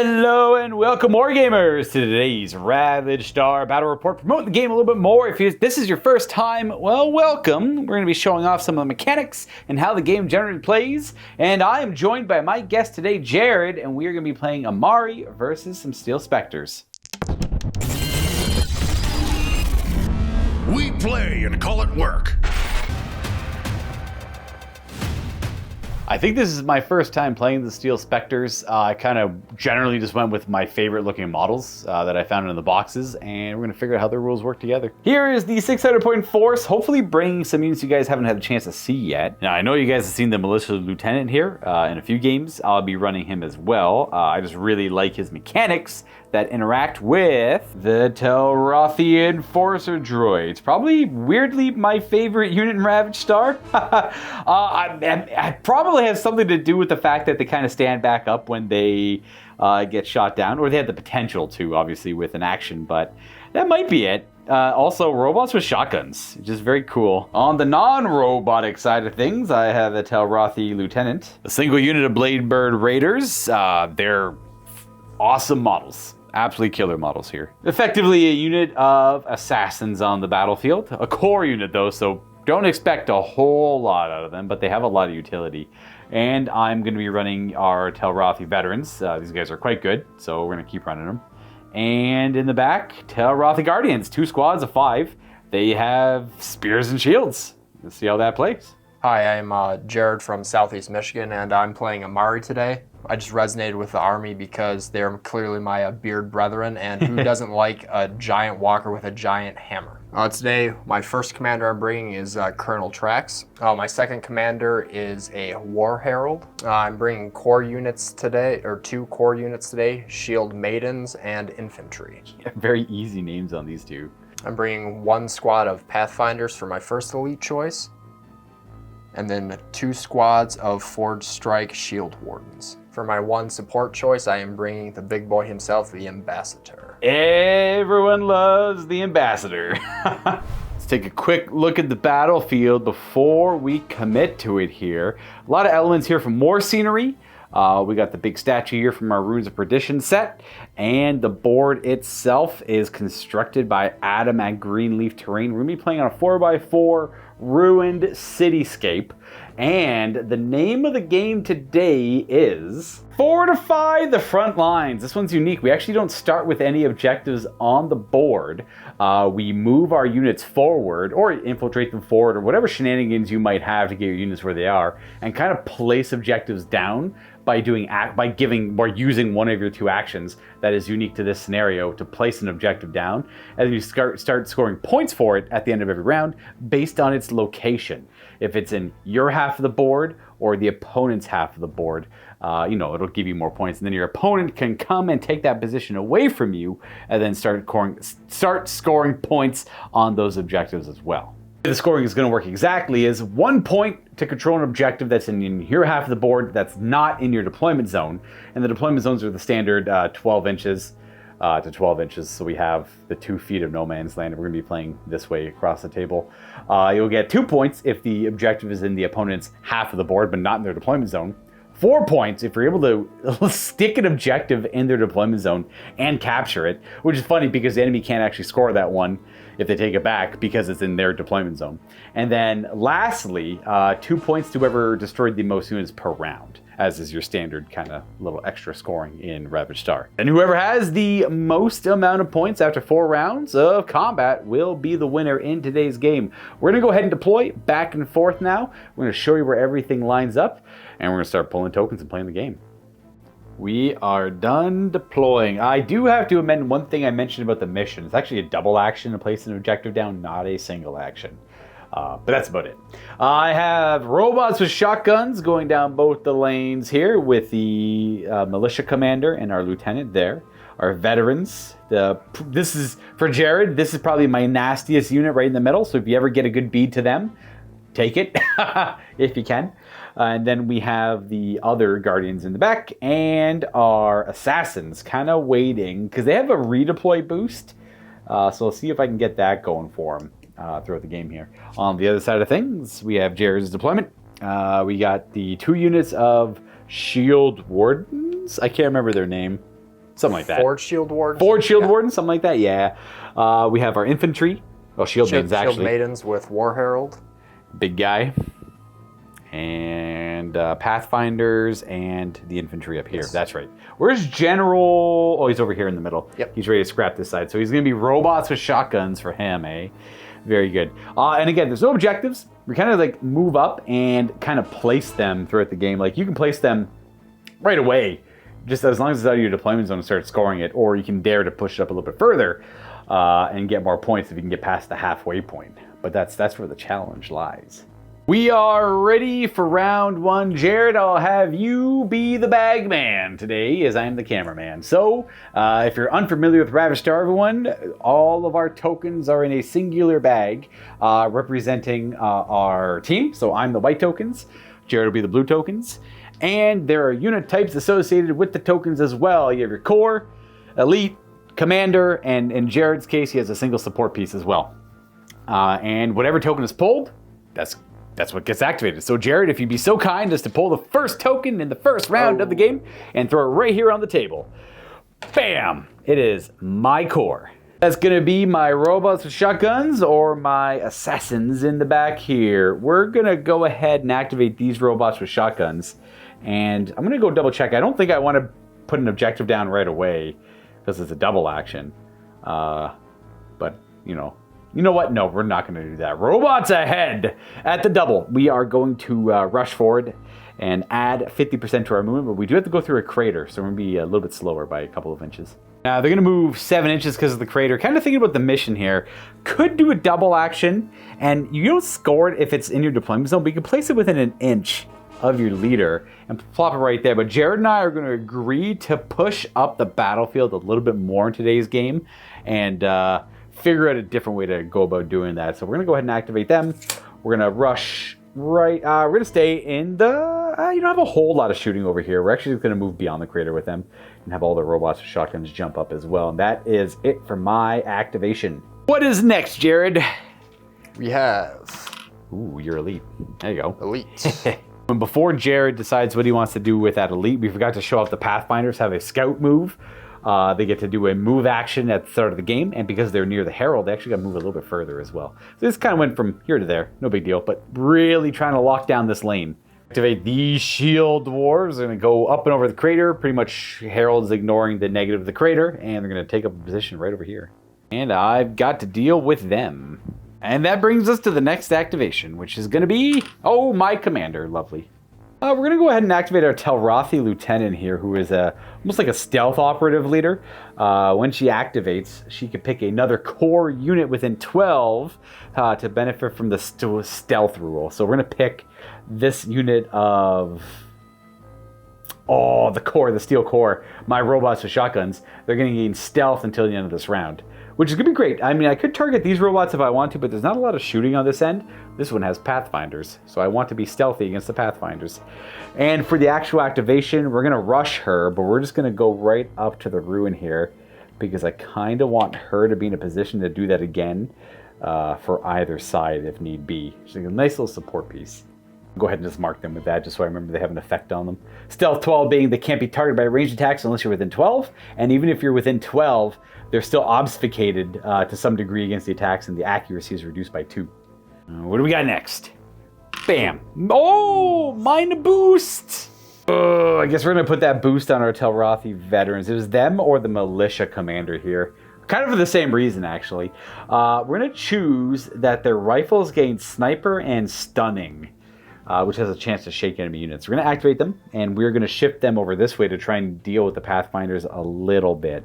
Hello and welcome, Wargamers, to today's Ravaged Star Battle Report. Promoting the game a little bit more. If this is your first time, well, welcome. We're going to be showing off some of the mechanics and how the game generally plays. And I am joined by my guest today, Jared, and we are going to be playing Immari versus some Steel Specters. We play and call it work. I think this is my first time playing the Steel Specters. I kind of generally just went with my favorite looking models that I found in the boxes, and we're going to figure out how the rules work together. Here is the 600 point force, hopefully bringing some units you guys haven't had a chance to see yet. Now, I know you guys have seen the Militia Lieutenant here in a few games. I'll be running him as well. I just really like his mechanics that interact with the Telrathi Enforcer Droids. Probably, weirdly, my favorite unit in Ravaged Star. I probably has something to do with the fact that they kind of stand back up when they get shot down, or they have the potential to, obviously, with an action, but that might be it. Also, robots with shotguns, which is very cool. On the non-robotic side of things, I have the Telrathi Lieutenant. A single unit of Bladebird Raiders. They're awesome models. Absolutely killer models here. Effectively a unit of assassins on the battlefield. A core unit though, so don't expect a whole lot out of them, but they have a lot of utility. And I'm going to be running our Telrathi veterans. These guys are quite good, so we're going to keep running them. And in the back, Telrathi Guardians, 2 squads of 5. They have spears and shields. Let's see how that plays. Hi, I'm Jared from Southeast Michigan, and I'm playing Immari today. I just resonated with the army because they're clearly my beard brethren, and who doesn't like a giant walker with a giant hammer? Today, my first commander I'm bringing is Colonel Trax. My second commander is a War Herald. I'm bringing core units today, or 2 core units today, Shield Maidens and Infantry. Yeah, very easy names on these two. I'm bringing 1 squad of Pathfinders for my first elite choice, and then 2 squads of Forged Strike Shield Wardens. For my 1 support choice, I am bringing the big boy himself, the Ambassador. Everyone loves the Ambassador. Let's take a quick look at the battlefield before we commit to it here. A lot of elements here from War Scenery. We got the big statue here from our Runes of Perdition set, and the board itself is constructed by Adam at Greenleaf Terrain. We're going to be playing on a 4x4 ruined cityscape, and the name of the game today is Fortify the Front Lines. This one's unique. We actually don't start with any objectives on the board. We move our units forward, or infiltrate them forward, or whatever shenanigans you might have to get your units where they are, and kind of place objectives down by using one of your 2 actions that is unique to this scenario to place an objective down, and then you start scoring points for it at the end of every round based on its location. If it's in your half of the board or the opponent's half of the board, it'll give you more points, and then your opponent can come and take that position away from you and then start scoring points on those objectives as well. The scoring is going to work exactly as 1 point to control an objective that's in your half of the board that's not in your deployment zone. And the deployment zones are the standard 12 inches to 12 inches. So we have the 2 feet of no man's land. We're going to be playing this way across the table. You'll get 2 points if the objective is in the opponent's half of the board, but not in their deployment zone. 4 points if you're able to stick an objective in their deployment zone and capture it, which is funny because the enemy can't actually score that one if they take it back because it's in their deployment zone. And then lastly, 2 points to whoever destroyed the most units per round, as is your standard kind of little extra scoring in Ravaged Star. And whoever has the most amount of points after 4 rounds of combat will be the winner in today's game. We're going to go ahead and deploy back and forth now. We're going to show you where everything lines up, and we're going to start pulling tokens and playing the game. We are done deploying. I do have to amend one thing I mentioned about the mission. It's actually a double action to place an objective down, not a single action. But that's about it. I have robots with shotguns going down both the lanes here with the militia commander and our lieutenant there. Our veterans. This is, for Jared, this is probably my nastiest unit right in the middle. So if you ever get a good bead to them, take it if you can. And then we have the other guardians in the back and our assassins kind of waiting because they have a redeploy boost. So I'll see if I can get that going for them throughout the game here. On the other side of things, we have Jared's deployment. We got the 2 units of shield wardens. I can't remember their name. something like that. Forge Shield Wardens? Forge Shield Wardens, something like that, yeah. We have our infantry. Well, Shield Maidens, actually. Shield Maidens with War Herald. Big guy. And Pathfinders and the infantry up here. Yes. That's right. Where's General? Oh, he's over here in the middle. Yep. He's ready to scrap this side. So he's going to be robots with shotguns for him, eh? Very good. And again, there's no objectives. We kind of like move up and kind of place them throughout the game. Like you can place them right away, just as long as it's out of your deployment zone and start scoring it, or you can dare to push it up a little bit further and get more points if you can get past the halfway point. But that's where the challenge lies. We are ready for round one. Jared, I'll have you be the bag man today as I am the cameraman. So, if you're unfamiliar with Ravaged Star, everyone, all of our tokens are in a singular bag representing our team. So I'm the white tokens, Jared will be the blue tokens. And there are unit types associated with the tokens as well. You have your core, elite, commander, and in Jared's case, he has a single support piece as well. And whatever token is pulled, that's what gets activated. So Jared, if you'd be so kind as to pull the first token in the first round of the game and throw it right here on the table. Bam! It is my core. That's gonna be my robots with shotguns or my assassins in the back here. We're gonna go ahead and activate these robots with shotguns. And I'm gonna go double check. I don't think I wanna put an objective down right away because it's a double action. But you know what? No, we're not going to do that. Robots ahead at the double. We are going to rush forward and add 50% to our movement, but we do have to go through a crater, so we're going to be a little bit slower by a couple of inches. Now, they're going to move 7 inches because of the crater. Kind of thinking about the mission here. Could do a double action, and you don't score it if it's in your deployment zone, but you can place it within an inch of your leader and plop it right there. But Jared and I are going to agree to push up the battlefield a little bit more in today's game, and figure out a different way to go about doing that. So we're going to go ahead and activate them. We're going to rush right. We're going to stay in the... you don't have a whole lot of shooting over here. We're actually going to move beyond the crater with them and have all the robots with shotguns jump up as well. And that is it for my activation. What is next, Jared? We have... Ooh, you're elite. There you go. Elite. And before Jared decides what he wants to do with that elite, we forgot to show off the Pathfinders have a scout move. They get to do a move action at the start of the game, and because they're near the Herald, they actually got to move a little bit further as well. So this kind of went from here to there, no big deal, but really trying to lock down this lane. Activate these shield dwarves. They're going to go up and over the crater. Pretty much Herald's ignoring the negative of the crater, and they're going to take up a position right over here. And I've got to deal with them. And that brings us to the next activation, which is going to be, my commander. Lovely. We're going to go ahead and activate our Telrathi Lieutenant here, who is almost like a stealth operative leader. When she activates, she can pick another core unit within 12 to benefit from the stealth rule. So we're going to pick this unit of... the steel core. My robots with shotguns. They're going to gain stealth until the end of this round, which is going to be great. I mean, I could target these robots if I want to, but there's not a lot of shooting on this end. This one has Pathfinders, so I want to be stealthy against the Pathfinders. And for the actual activation, we're going to rush her, but we're just going to go right up to the ruin here because I kind of want her to be in a position to do that again for either side if need be. She's a nice little support piece. Go ahead and just mark them with that just so I remember they have an effect on them. Stealth 12 being they can't be targeted by ranged attacks unless you're within 12, and even if you're within 12, they're still obfuscated to some degree against the attacks, and the accuracy is reduced by 2. What do we got next? Bam. Oh, mine boost. I guess we're going to put that boost on our Telrathi veterans. It was them or the militia commander here. Kind of for the same reason, actually. We're going to choose that their rifles gain sniper and stunning, which has a chance to shake enemy units. We're going to activate them, and we're going to shift them over this way to try and deal with the Pathfinders a little bit.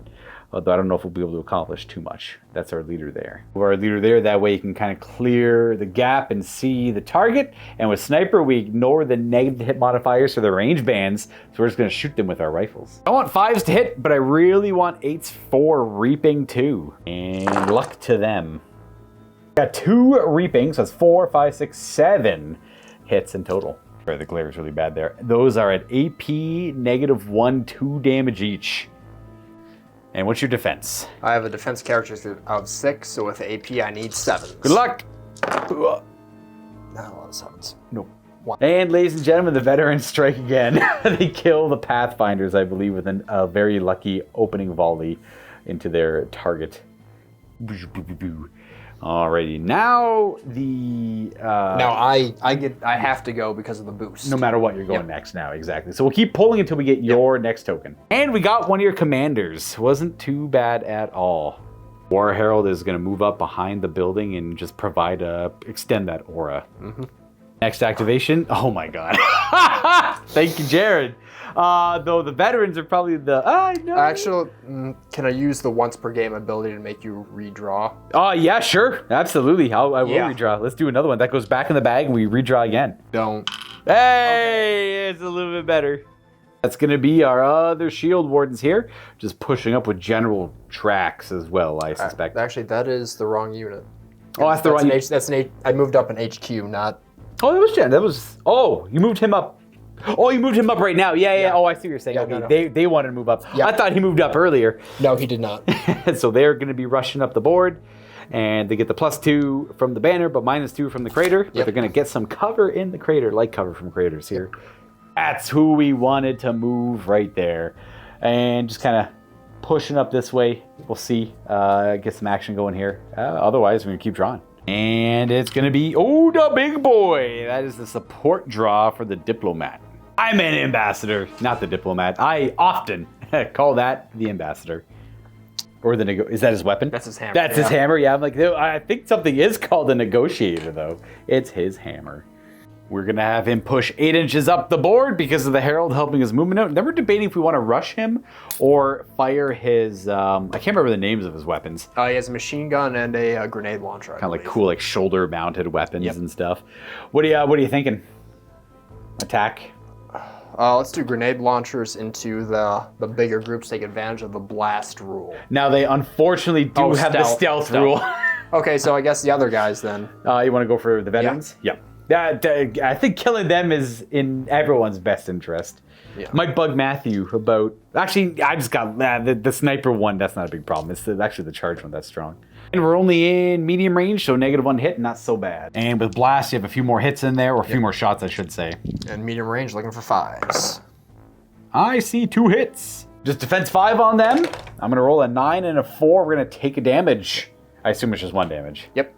Although I don't know if we'll be able to accomplish too much. That's our leader there. Our leader there, that way you can kind of clear the gap and see the target. And with Sniper, we ignore the negative hit modifiers for the range bands. So we're just going to shoot them with our rifles. I want 5s to hit, but I really want 8s for reaping too. And luck to them. Got 2 reaping, so that's 4, 5, 6, 7 hits in total. Sorry, the glare is really bad there. Those are at AP -1, 2 damage each. And what's your defense? I have a defense characteristic of 6, so with AP I need 7. Good luck! Not a lot of 7s. Nope. And ladies and gentlemen, the veterans strike again. They kill the Pathfinders, I believe, with a very lucky opening volley into their target. Alrighty, now the... now I have to go because of the boost. No matter what, you're going next now, exactly. So we'll keep pulling until we get your next token. And we got one of your commanders. Wasn't too bad at all. War Herald is going to move up behind the building and just extend that aura. Next activation. Oh my god. Thank you, Jared. Though the veterans are probably the... no. Actually, can I use the once per game ability to make you redraw? Yeah, sure. Absolutely. I will redraw. Let's do another one. That goes back in the bag and we redraw again. Don't. Hey, it's a little bit better. That's going to be our other shield wardens here. Just pushing up with general tracks as well, I suspect. Actually, that is the wrong unit. Oh, that's the wrong unit. That's an I moved up an HQ, not... Oh, that was Jen. That was... Oh, you moved him up. Oh, you moved him up right now. Yeah. Oh, I see what you're saying. Yeah, okay, no. They wanted to move up. Yeah. I thought he moved up earlier. No, he did not. So they're going to be rushing up the board. And they get the +2 from the banner, but -2 from the crater. But they're going to get some cover in the crater, like cover from craters here. That's who we wanted to move right there. And just kind of pushing up this way. We'll see. Get some action going here. Otherwise, we're going to keep drawing. And it's going to be, the big boy. That is the support draw for the Diplomat. I'm an ambassador, not the Diplomat. I often call that the ambassador. Or is that his weapon? That's his hammer. That's his hammer, yeah. I'm like, I think something is called a negotiator, though. It's his hammer. We're going to have him push 8 inches up the board because of the Herald helping his movement out. Then we're debating if we want to rush him or fire his... I can't remember the names of his weapons. He has a machine gun and a grenade launcher, Kind of like cool, like shoulder-mounted weapons and stuff. What are you thinking? Attack? Let's do grenade launchers into the bigger groups, take advantage of the blast rule. Now, they unfortunately do have the stealth rule. Okay, so I guess the other guys then. You want to go for the veterans? Yep. I think killing them is in everyone's best interest. Yeah. Might bug Matthew about... Actually, I just got... the sniper one, that's not a big problem. It's actually the charge one that's strong. And we're only in medium range, so -1 hit, not so bad. And with blast, you have a few more hits in there, or a few more shots, I should say. And medium range, looking for 5s. I see 2 hits. Just defense 5 on them. I'm going to roll a 9 and a 4. We're going to take a damage. I assume it's just 1 damage. Yep.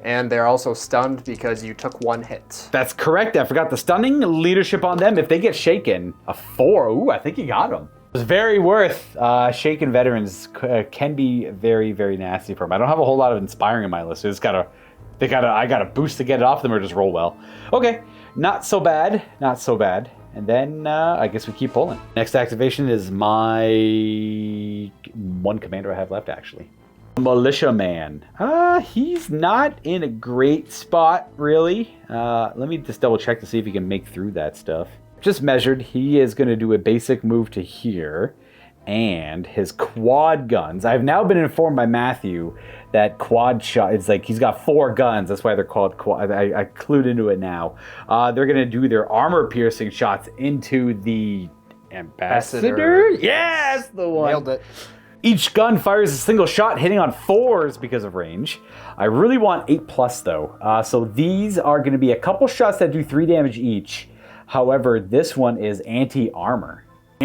And they're also stunned because you took 1 hit. That's correct. I forgot the stunning leadership on them. If they get shaken, a 4. Ooh, I think you got them. It's very worth. Shaken veterans can be very, very nasty for them. I don't have a whole lot of inspiring in my list. I got a boost to get it off them or just roll well. Okay, not so bad. Not so bad. And then I guess we keep pulling. Next activation is my one commander I have left, actually. Militiaman. He's not in a great spot, really. Let me just double check to see if he can make through that stuff. Just measured, he is going to do a basic move to here, and his quad guns. I've now been informed by Matthew that quad shot, it's like he's got 4 guns, that's why they're called quad. I clued into it now. They're going to do their armor-piercing shots into the ambassador? Yes, the one. Nailed it. Each gun fires a single shot, hitting on 4s because of range. I really want 8+, though. So these are going to be a couple shots that do 3 damage each. However, this one is anti-armor.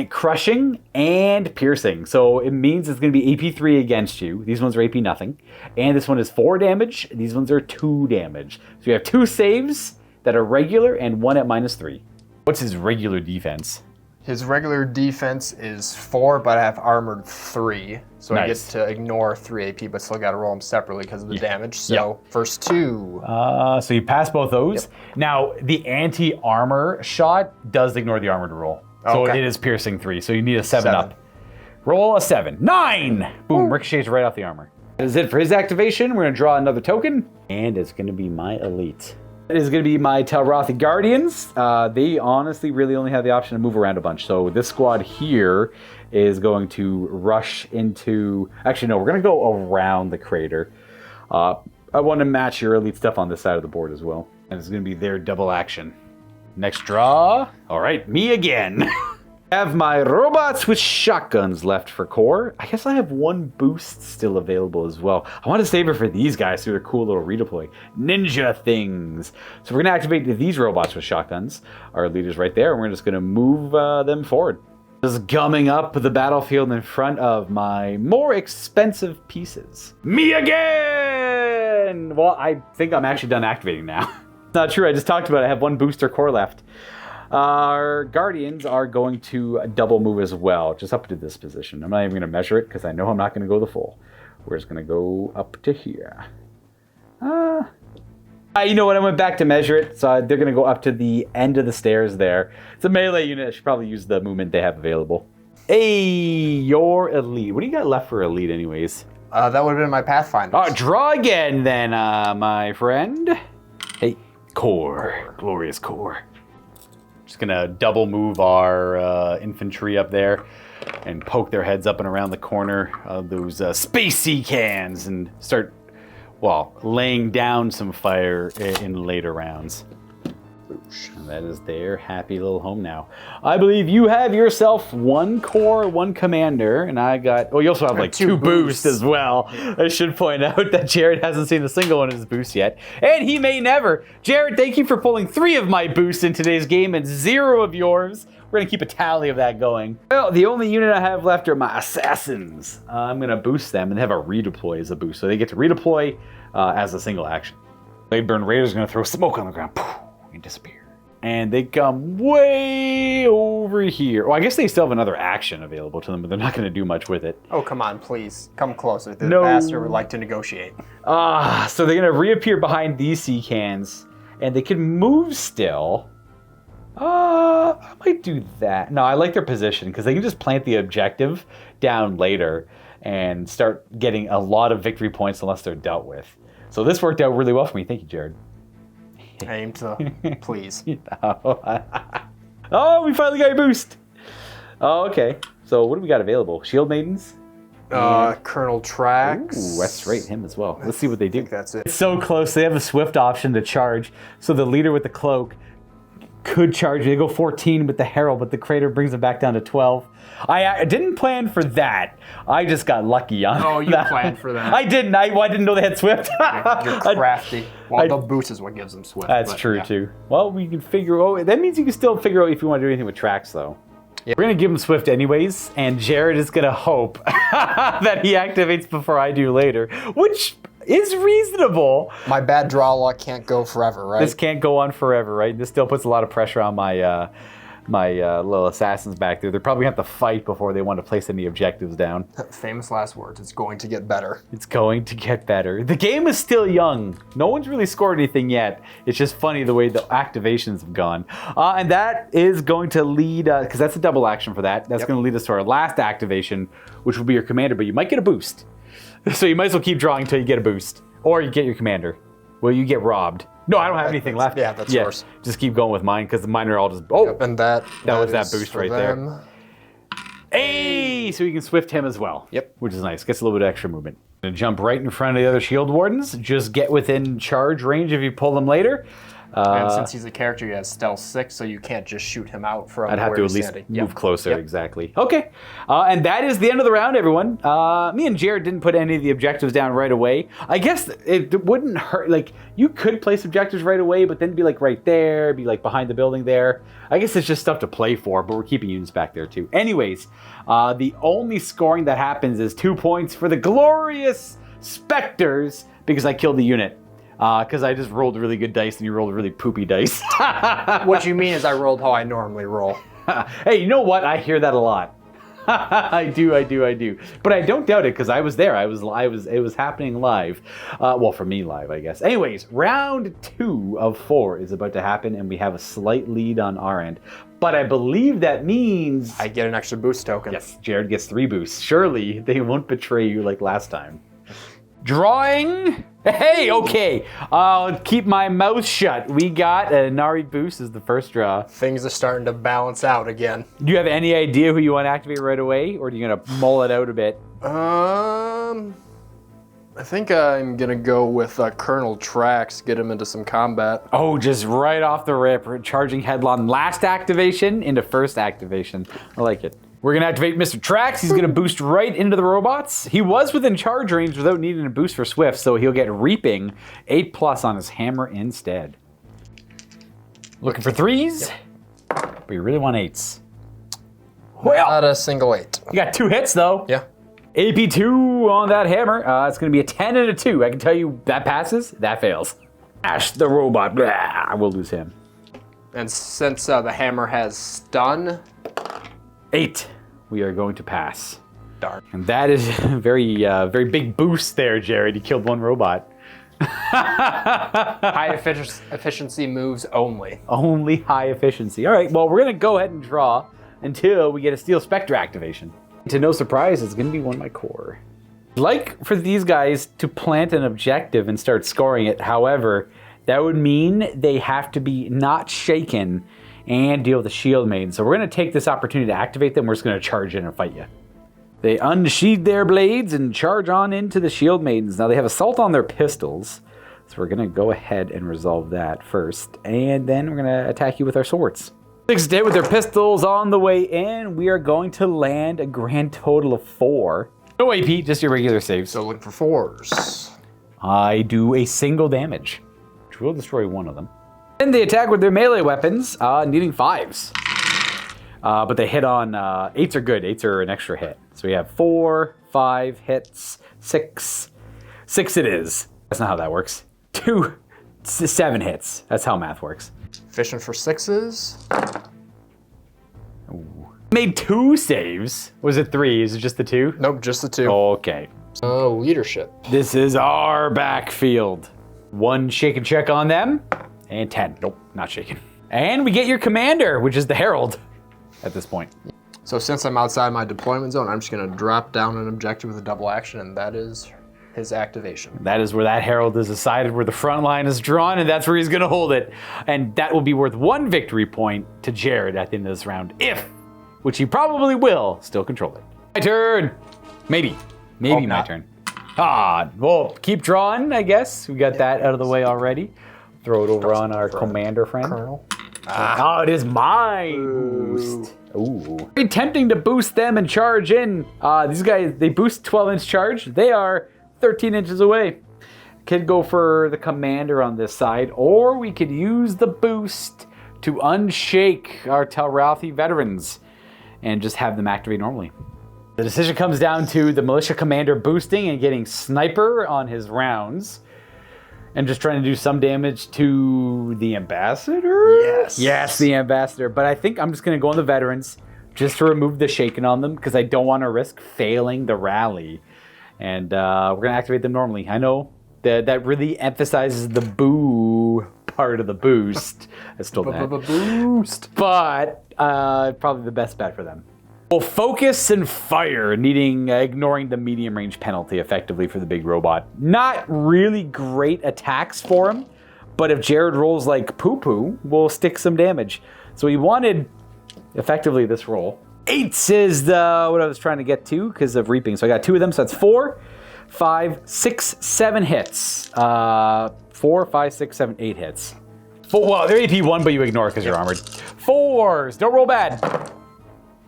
Crushing and piercing. So it means it's going to be AP3 against you. These ones are AP nothing. And this one is 4 damage. These ones are 2 damage. So you have 2 saves that are regular and 1 at -3. What's his regular defense? His regular defense is 4, but I have armored 3. So Nice. he gets to ignore 3 AP, but still got to roll them separately because of the damage. So first 2. So you pass both those. Yep. Now, the anti-armor shot does ignore the armored roll. So Okay. it is piercing 3. So you need a 7 up. Roll a 7. 9! Boom, ricochets right off the armor. That is it for his activation. We're going to draw another token. And it's going to be my elite. It is going to be my Telrathi Guardians. They honestly really only have the option to move around a bunch. So this squad here is going to rush into... Actually, no, we're going to go around the crater. I want to match your elite stuff on this side of the board as well. And it's going to be their double action. Next draw. All right, me again. I have my robots with shotguns left for core. I guess I have one boost still available as well. I want to save it for these guys who are cool little redeploy ninja things. So we're going to activate these robots with shotguns. Our leader's right there, and we're just going to move them forward. Just gumming up the battlefield in front of my more expensive pieces. Me again! Well, I think I'm actually done activating now. Not true, I just talked about it. I have one booster core left. Our Guardians are going to double move as well, just up to this position. I'm not even going to measure it because I know I'm not going to go the full. We're just going to go up to here. You know what? I went back to measure it, so they're going to go up to the end of the stairs there. It's a melee unit. I should probably use the movement they have available. Hey, you're elite. What do you got left for elite anyways? That would have been my Pathfinder. Oh, draw again then, my friend. Hey, core. Glorious core. Just gonna double move our infantry up there and poke their heads up and around the corner of those spacey cans and start, well, laying down some fire in later rounds. And that is their happy little home now. I believe you have yourself one core, one commander, and I got... Oh, you also have like two boosts as well. I should point out that Jared hasn't seen a single one of his boosts yet. And he may never. Jared, thank you for pulling 3 of my boosts in today's game and 0 of yours. We're going to keep a tally of that going. Well, the only unit I have left are my assassins. I'm going to boost them and have a redeploy as a boost. So they get to redeploy as a single action. Bladeburn Raider's going to throw smoke on the ground. Poof, and disappear. And they come way over here. Well, I guess they still have another action available to them, but they're not going to do much with it. Oh, come on, please. Come closer. The bastard would like to negotiate. So they're going to reappear behind these sea cans, and they can move still. I might do that. No, I like their position, because they can just plant the objective down later and start getting a lot of victory points unless they're dealt with. So this worked out really well for me. Thank you, Jared. Aim to, please. Oh, we finally got a boost. Oh, okay. So what do we got available? Shield Maidens? Colonel Trax. Ooh, that's right, him as well. Let's see what they do. I think that's it. It's so close. They have a swift option to charge. So the leader with the cloak could charge. They go 14 with the Herald, but the Crater brings them back down to 12. I didn't plan for that. I just got lucky on Oh, you that. planned for that. I didn't. I didn't know they had swift. You're crafty. Well, the boost is what gives them swift. That's true, too. Well, we can figure... Oh, that means you can still figure out if you want to do anything with tracks, though. Yeah. We're going to give him swift anyways, and Jared is going to hope that he activates before I do later, which is reasonable. My bad draw luck can't go forever, right? This can't go on forever, right? This still puts a lot of pressure on my little assassins back there. They're probably going to have to fight before they want to place any objectives down. Famous last words. It's going to get better. It's going to get better. The game is still young. No one's really scored anything yet. It's just funny the way the activations have gone. And that is going to lead, because that's a double action for that. That's going to lead us to our last activation, which will be your commander, but you might get a boost. So you might as well keep drawing until you get a boost. Or you get your commander. Well, you get robbed. No, I don't have anything left. Yeah, that's yours. Just keep going with mine, because mine are all just... Oh! Yep, and that was that boost right there. Hey! So you can swift him as well. Yep. Which is nice. Gets a little bit of extra movement. Gonna jump right in front of the other shield wardens. Just get within charge range if you pull them later. And since he's a character, he has stealth 6, so you can't just shoot him out from I'd have where to he's at least standing. move closer, exactly. Okay, and that is the end of the round, everyone. Me and Jared didn't put any of the objectives down right away. I guess it wouldn't hurt. Like, you could place objectives right away, but then be like right there, be like behind the building there. I guess it's just stuff to play for, but we're keeping units back there too. Anyways, the only scoring that happens is 2 points for the glorious Specters, because I killed the unit. Because I just rolled really good dice and you rolled really poopy dice. What you mean is I rolled how I normally roll. Hey, you know what? I hear that a lot. I do. But I don't doubt it because I was there. It was happening live. Well, for me live, I guess. Anyways, round 2 of 4 is about to happen and we have a slight lead on our end. But I believe that means... I get an extra boost token. Yes, Jared gets 3 boosts. Surely they won't betray you like last time. Drawing. Hey, okay. I'll keep my mouth shut. We got an Immari boost as the first draw. Things are starting to balance out again. Do you have any idea who you want to activate right away, or are you going to mull it out a bit? I I think I'm gonna go with Colonel Trax, get him into some combat. Oh, just right off the rip, charging headlong. Last activation into first activation. I like it. We're gonna activate Mr. Trax. He's gonna boost right into the robots. He was within charge range without needing a boost for Swift, so he'll get Reaping 8+ on his hammer instead. Looking for 3s, but you really want 8s. Well, Not a single 8. you got 2 hits though. Yeah. AP2 on that hammer. It's going to be a 10 and a 2. I can tell you that passes, that fails. Ash the robot. Blah, we'll lose him. And since the hammer has stun, 8. We are going to pass. darn. And that is a very big boost there, Jared. You killed 1 robot. High efficiency moves only. Only high efficiency. All right, well, we're going to go ahead and draw until we get a Steel Spectre activation. To no surprise, it's going to be 1 by core. I'd like for these guys to plant an objective and start scoring it. However, that would mean they have to be not shaken and deal with the shield maiden. So we're going to take this opportunity to activate them. We're just going to charge in and fight you. They unsheathe their blades and charge on into the shield maidens. Now they have assault on their pistols. So we're going to go ahead and resolve that first. And then we're going to attack you with our swords. 6 dead with their pistols on the way in. We are going to land a grand total of 4. No AP, just your regular saves. So look for 4s. I do a single damage, which will destroy 1 of them. Then they attack with their melee weapons, needing 5s. But they hit on 8s are good. 8s are an extra hit. So we have 4, 5 hits, 6. 6 it is. That's not how that works. 2, 7 hits. That's how math works. Fishing for 6s. Ooh. Made 2 saves. Was it 3? Is it just the 2? Nope, just the 2. Okay. Leadership. This is our backfield. 1 shaken check on them, and 10. Nope, not shaken. And we get your commander, which is the Herald at this point. So since I'm outside my deployment zone, I'm just going to drop down an objective with a double action, and that is his activation. That is where that Herald is decided, where the front line is drawn, and that's where he's going to hold it. And that will be worth 1 victory point to Jared at the end of this round, if, which he probably will, still control it. My turn. Maybe my not. turn. Well, keep drawing, I guess. We got that out of the way already. Throw it over on our commander friend. Colonel. Oh, it is my boost. Ooh. Very tempting to boost them and charge in. These guys, they boost 12-inch charge. They are 13 inches away. Could go for the commander on this side, or we could use the boost to unshake our Telrathi veterans and just have them activate normally. The decision comes down to the militia commander boosting and getting sniper on his rounds and just trying to do some damage to the ambassador. Yes, the ambassador. But I think I'm just going to go on the veterans just to remove the shaken on them because I don't want to risk failing the rally. And we're going to activate them normally. I know that really emphasizes the boo part of the boost. I still Boost. But probably the best bet for them. Well, focus and fire, ignoring the medium range penalty effectively for the big robot. Not really great attacks for him, but if Jared rolls like poo-poo, we'll stick some damage. So he wanted effectively this roll. 8s is what I was trying to get to because of reaping. So I got 2 of them, so that's 4, 5, 6, 7 hits. 4, 5, 6, 7, 8 hits. Well, they're AP 1, but you ignore it because you're armored. 4s, don't roll bad.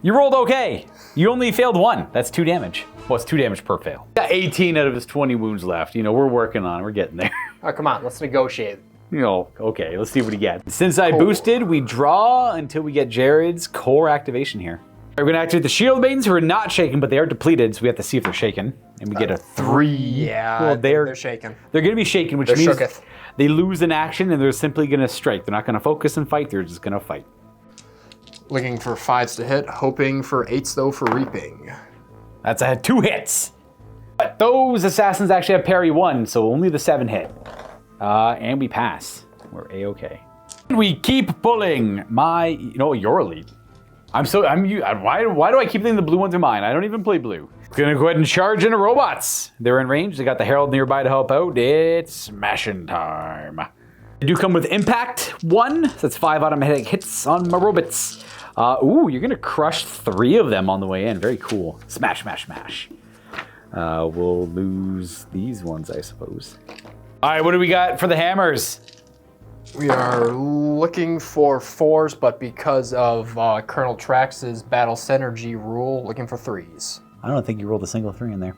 You rolled okay. You only failed 1. That's 2 damage. Well, it's 2 damage per fail. Got 18 out of his 20 wounds left. You know, we're working on it. We're getting there. Oh, come on, let's negotiate. You know, okay, let's see what he gets. Since I boosted, we draw until we get Jared's core activation here. We're going to activate the shield maidens who are not shaken, but they are depleted, so we have to see if they're shaken. And we get a 3. Yeah, well, they're shaken. They're going to be shaken, which means they lose an action and they're simply going to strike. They're not going to focus and fight. They're just going to fight. Looking for 5s to hit, hoping for 8s though for reaping. That's 2 hits. But those assassins actually have parry 1, so only the 7 hit. And we pass. We're A-okay. We keep pulling you're elite. Why do I keep thinking the blue ones are mine? I don't even play blue. Gonna go ahead and charge into robots. They're in range. They got the Herald nearby to help out. It's smashing time. They do come with impact 1. So that's 5 automatic hits on my robots. You're gonna crush 3 of them on the way in. Very cool. Smash, smash, smash. we'll lose these ones, I suppose. All right, what do we got for the hammers? We are looking for 4s, but because of Colonel Trax's battle synergy rule, looking for 3s. I don't think you rolled a single 3 in there.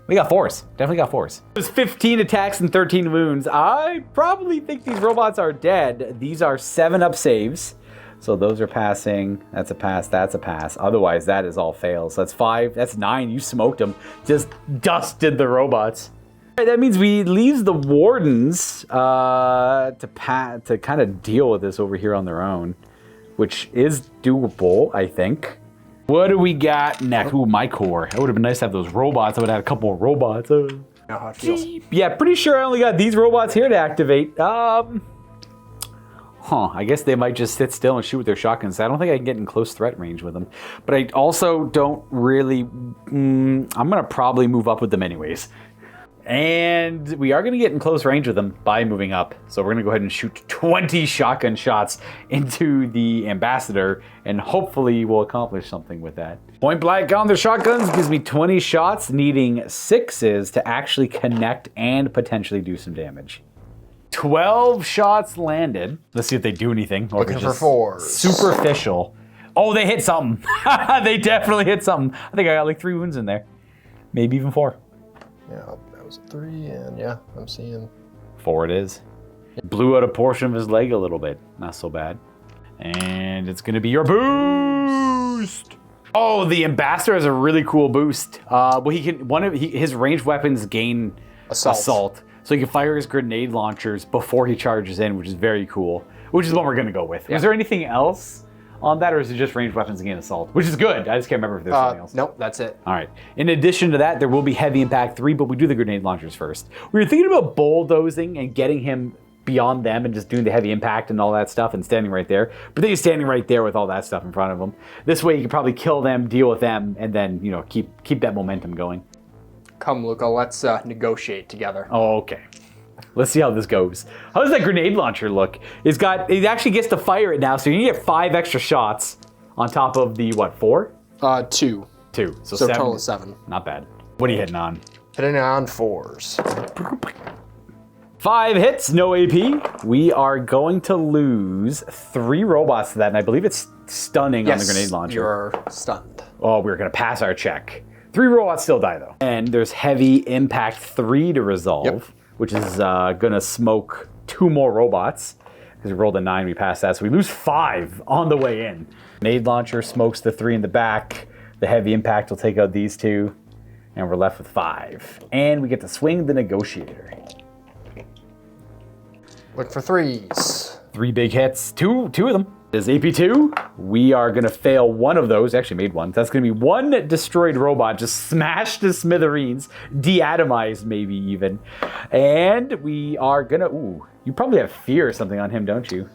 We got 4s. Definitely got 4s. It was 15 attacks and 13 wounds. I probably think these robots are dead. These are 7-up saves. So those are passing. That's a pass. That's a pass. Otherwise, that is all fails. So that's 5. That's 9. You smoked them. Just dusted the robots. All right, that means we leaves the wardens to kind of deal with this over here on their own, which is doable, I think. What do we got next? Ooh, my core. It would have been nice to have those robots. I would have had a couple more robots. You know how it feels. Yeah, pretty sure I only got these robots here to activate. I guess they might just sit still and shoot with their shotguns. I don't think I can get in close threat range with them. But I also don't really... I'm going to probably move up with them anyways. And we are going to get in close range with them by moving up. So we're going to go ahead and shoot 20 shotgun shots into the ambassador, and hopefully we'll accomplish something with that. Point blank on the shotguns gives me 20 shots, needing 6s to actually connect and potentially do some damage. 12 shots landed. Let's see if they do anything. Or Looking for 4s. Superficial. Oh, they hit something. They definitely hit something. I think I got like 3 wounds in there. Maybe even 4. Yeah, that was 3, and yeah, I'm seeing 4 it is. It blew out a portion of his leg a little bit. Not so bad. And it's going to be your boost. Oh, the ambassador has a really cool boost. Well, he can his ranged weapons gain assault. So he can fire his grenade launchers before he charges in, which is very cool. Which is what we're going to go with. Yeah. Was there anything else on that, or is it just ranged weapons and gain assault? Which is good. I just can't remember if there's something else. Nope, that's it. All right. In addition to that, there will be heavy impact 3, but we do the grenade launchers first. We were thinking about bulldozing and getting him beyond them and just doing the heavy impact and all that stuff and standing right there. But then he's standing right there with all that stuff in front of him. This way you can probably kill them, deal with them, and then, you know, keep that momentum going. Come, Luka, let's negotiate together. Oh, okay. Let's see how this goes. How does that grenade launcher look? It actually gets to fire it now, so you can get 5 extra shots on top of the, what, 4? 2. 2. So 7. Total of 7. Not bad. What are you hitting on? Hitting on 4s. 5 hits, no AP. We are going to lose 3 robots to that, and I believe it's stunning on the grenade launcher. You're stunned. Oh, we're going to pass our check. 3 robots still die, though. And there's heavy impact 3 to resolve, which is going to smoke 2 more robots. Because we rolled a 9, we passed that. So we lose 5 on the way in. Grenade launcher smokes the 3 in the back. The heavy impact will take out these 2. And we're left with 5. And we get to swing the negotiator. Look for 3s. 3 big hits. Two of them. Is AP2. We are going to fail one of those. Actually made one. That's going to be 1 destroyed robot just smashed to smithereens. De-atomized maybe even. And we are going to... Ooh, you probably have fear or something on him, don't you?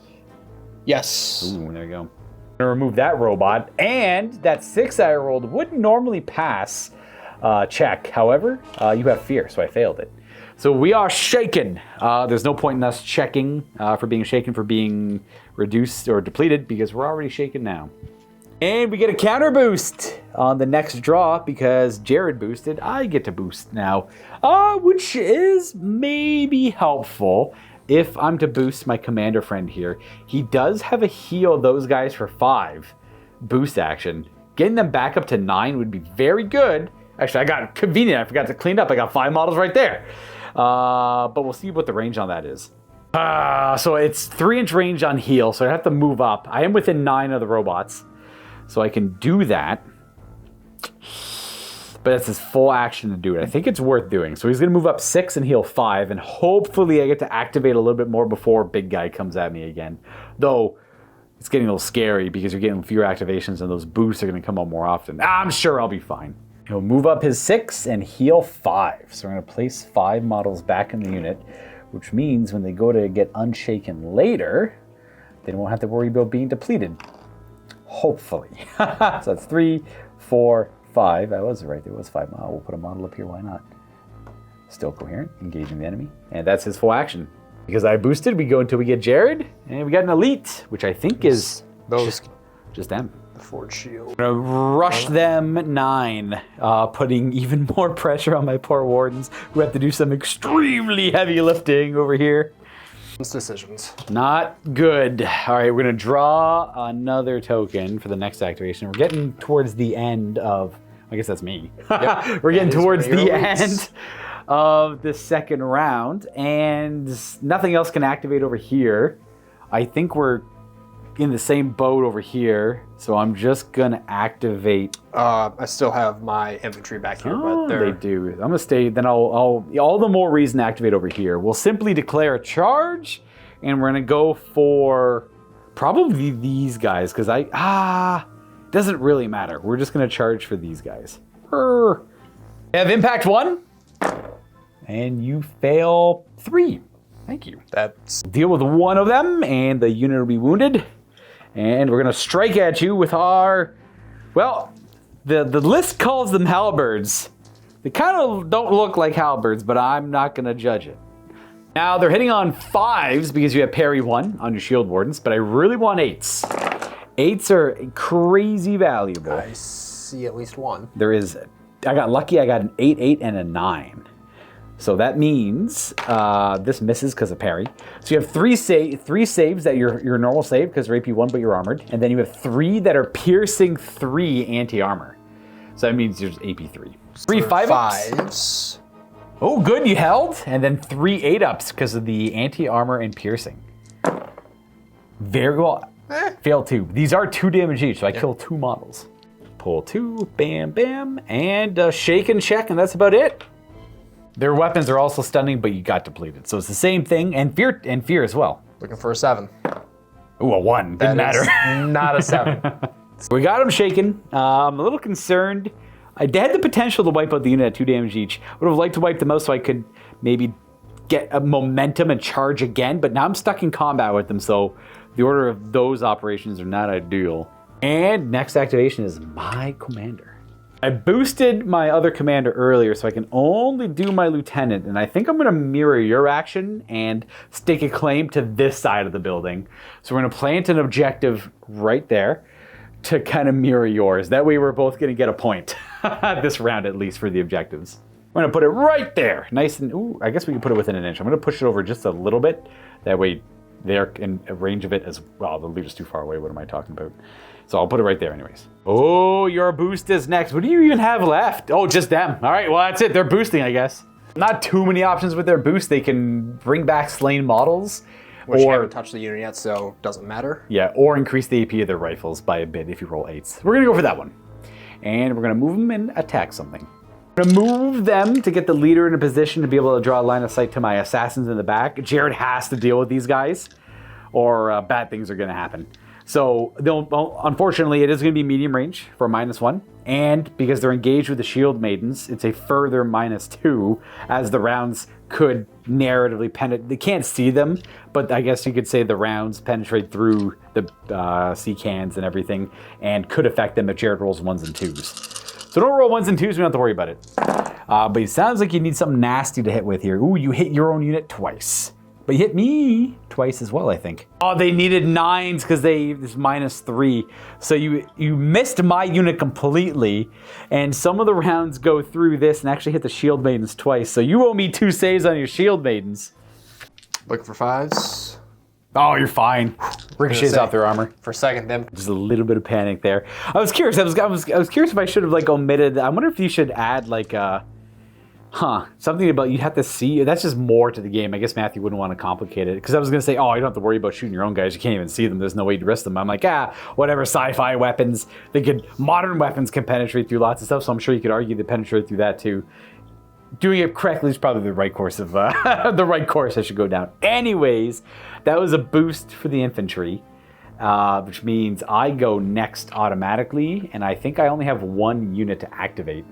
Yes. Ooh, there you go. I'm going to remove that robot. And that 6 I rolled wouldn't normally pass check. However, you have fear, so I failed it. So we are shaken. There's no point in us checking for being shaken, for being reduced or depleted, because we're already shaken now. And we get a counter boost on the next draw because Jared boosted. I get to boost now, which is maybe helpful if I'm to boost my commander friend here. He does have a heal those guys for 5 boost action. Getting them back up to 9 would be very good. Actually, I got convenient. I forgot to clean up. I got 5 models right there. But we'll see what the range on that is. So it's 3-inch range on heal, so I have to move up. I am within 9 of the robots, so I can do that. But it's his full action to do it. I think it's worth doing. So he's going to move up 6 and heal 5, and hopefully I get to activate a little bit more before big guy comes at me again. Though, it's getting a little scary because you're getting fewer activations and those boosts are going to come up more often. I'm sure I'll be fine. He'll move up his 6 and heal 5. So we're going to place 5 models back in the unit, which means when they go to get unshaken later, they won't have to worry about being depleted. Hopefully. So that's 3, 4, 5. I was right. There was 5 models. We'll put a model up here. Why not? Still coherent. Engaging the enemy. And that's his full action. Because I boosted, we go until we get Jared. And we got an elite, which I think is just them. The forge shield. I'm gonna rush them 9, putting even more pressure on my poor wardens, who have to do some extremely heavy lifting over here. Decisions. Not good. All right, we're gonna draw another token for the next activation. We're getting towards the end of, I guess that's me. Yep. We're getting towards the elites. end of the second round, and nothing else can activate over here. I think we're in the same boat over here, so I'm just gonna activate. I still have my infantry back here, but They do. I'm gonna stay. Then I'll all the more reason to activate over here. We'll simply declare a charge, and we're gonna go for probably these guys because doesn't really matter. We're just gonna charge for these guys. I have impact 1, and you fail 3. Thank you. That's Deal with one of them, and the unit will be wounded. And we're gonna strike at you with our, well, the list calls them halberds. They kind of don't look like halberds, but I'm not gonna judge it. Now they're hitting on 5s because you have parry 1 on your shield wardens, but I really want 8s. 8s are crazy valuable. I see at least one. I got lucky, I got an 8, 8, and a 9. So that means this misses because of parry. So you have three saves that your normal save because you're AP 1 but you're armored. And then you have 3 that are piercing 3 anti-armor. So that means you're just AP 3. 3 5-ups. 5s. Oh, good, you held. And then 3 8-ups because of the anti-armor and piercing. Very well. Fail 2. These are 2 damage each, so I kill 2 models. Pull 2, bam, bam, and shake and check, and that's about it. Their weapons are also stunning, but you got depleted. So it's the same thing, and fear as well. Looking for a 7. Ooh, a 1. Didn't matter. Not a 7. We got them shaken. I'm a little concerned. I had the potential to wipe out the unit at 2 damage each. Would have liked to wipe them out so I could maybe get a momentum and charge again, but now I'm stuck in combat with them, so the order of those operations are not ideal. And next activation is my commander. I boosted my other commander earlier, so I can only do my lieutenant, and I think I'm going to mirror your action and stake a claim to this side of the building. So we're going to plant an objective right there to kind of mirror yours. That way we're both going to get a point this round, at least, for the objectives. We're going to put it right there. Nice and, ooh, I guess we can put it within an inch. I'm going to push it over just a little bit. That way they're in range of it as well. The leader's too far away. What am I talking about? So I'll put it right there anyways. Oh, your boost is next. What do you even have left? Oh, just them. All right, well, that's it. They're boosting, I guess. Not too many options with their boost. They can bring back slain models. Which you haven't touched the unit yet, so doesn't matter. Yeah, or increase the AP of their rifles by a bit if you roll 8s. We're going to go for that one. And we're going to move them and attack something. I'm going to move them to get the leader in a position to be able to draw a line of sight to my assassins in the back. Jared has to deal with these guys, or bad things are going to happen. So, unfortunately, it is going to be medium range for -1. And because they're engaged with the shield maidens, it's a further -2 as the rounds could narratively penetrate. They can't see them, but I guess you could say the rounds penetrate through the sea cans and everything and could affect them if Jared rolls 1s and 2s. So don't roll 1s and 2s, we don't have to worry about it. But it sounds like you need something nasty to hit with here. Ooh, you hit your own unit twice. But you hit me twice as well, I think. Oh, they needed 9s because it's -3. So you missed my unit completely, and some of the rounds go through this and actually hit the shield maidens twice. So you owe me 2 saves on your shield maidens. Looking for 5s. Oh, you're fine. Ricochets off their armor. For a second, them. Just a little bit of panic there. I was curious. I was curious if I should have omitted. I wonder if you should add something about you'd have to see. That's just more to the game. I guess Matthew wouldn't want to complicate it because I was going to say, you don't have to worry about shooting your own guys. You can't even see them. There's no way to risk them. I'm like, whatever. Sci-fi weapons. Modern weapons can penetrate through lots of stuff. So I'm sure you could argue they penetrate through that too. Doing it correctly is probably the right course of the right course I should go down. Anyways, that was a boost for the infantry, which means I go next automatically, and I think I only have 1 unit to activate.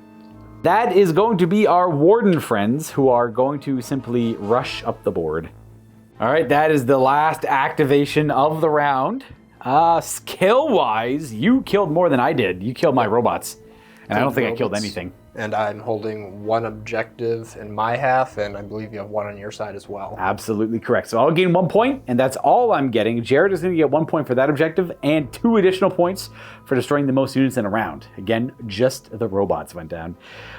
That is going to be our warden friends, who are going to simply rush up the board. All right, that is the last activation of the round. Skill-wise, you killed more than I did. You killed my robots, and I don't think I killed anything. And I'm holding 1 objective in my half, and I believe you have 1 on your side as well. Absolutely correct. So I'll gain 1 point, and that's all I'm getting. Jared is going to get 1 point for that objective, and 2 additional points for destroying the most units in a round. Again, just the robots went down.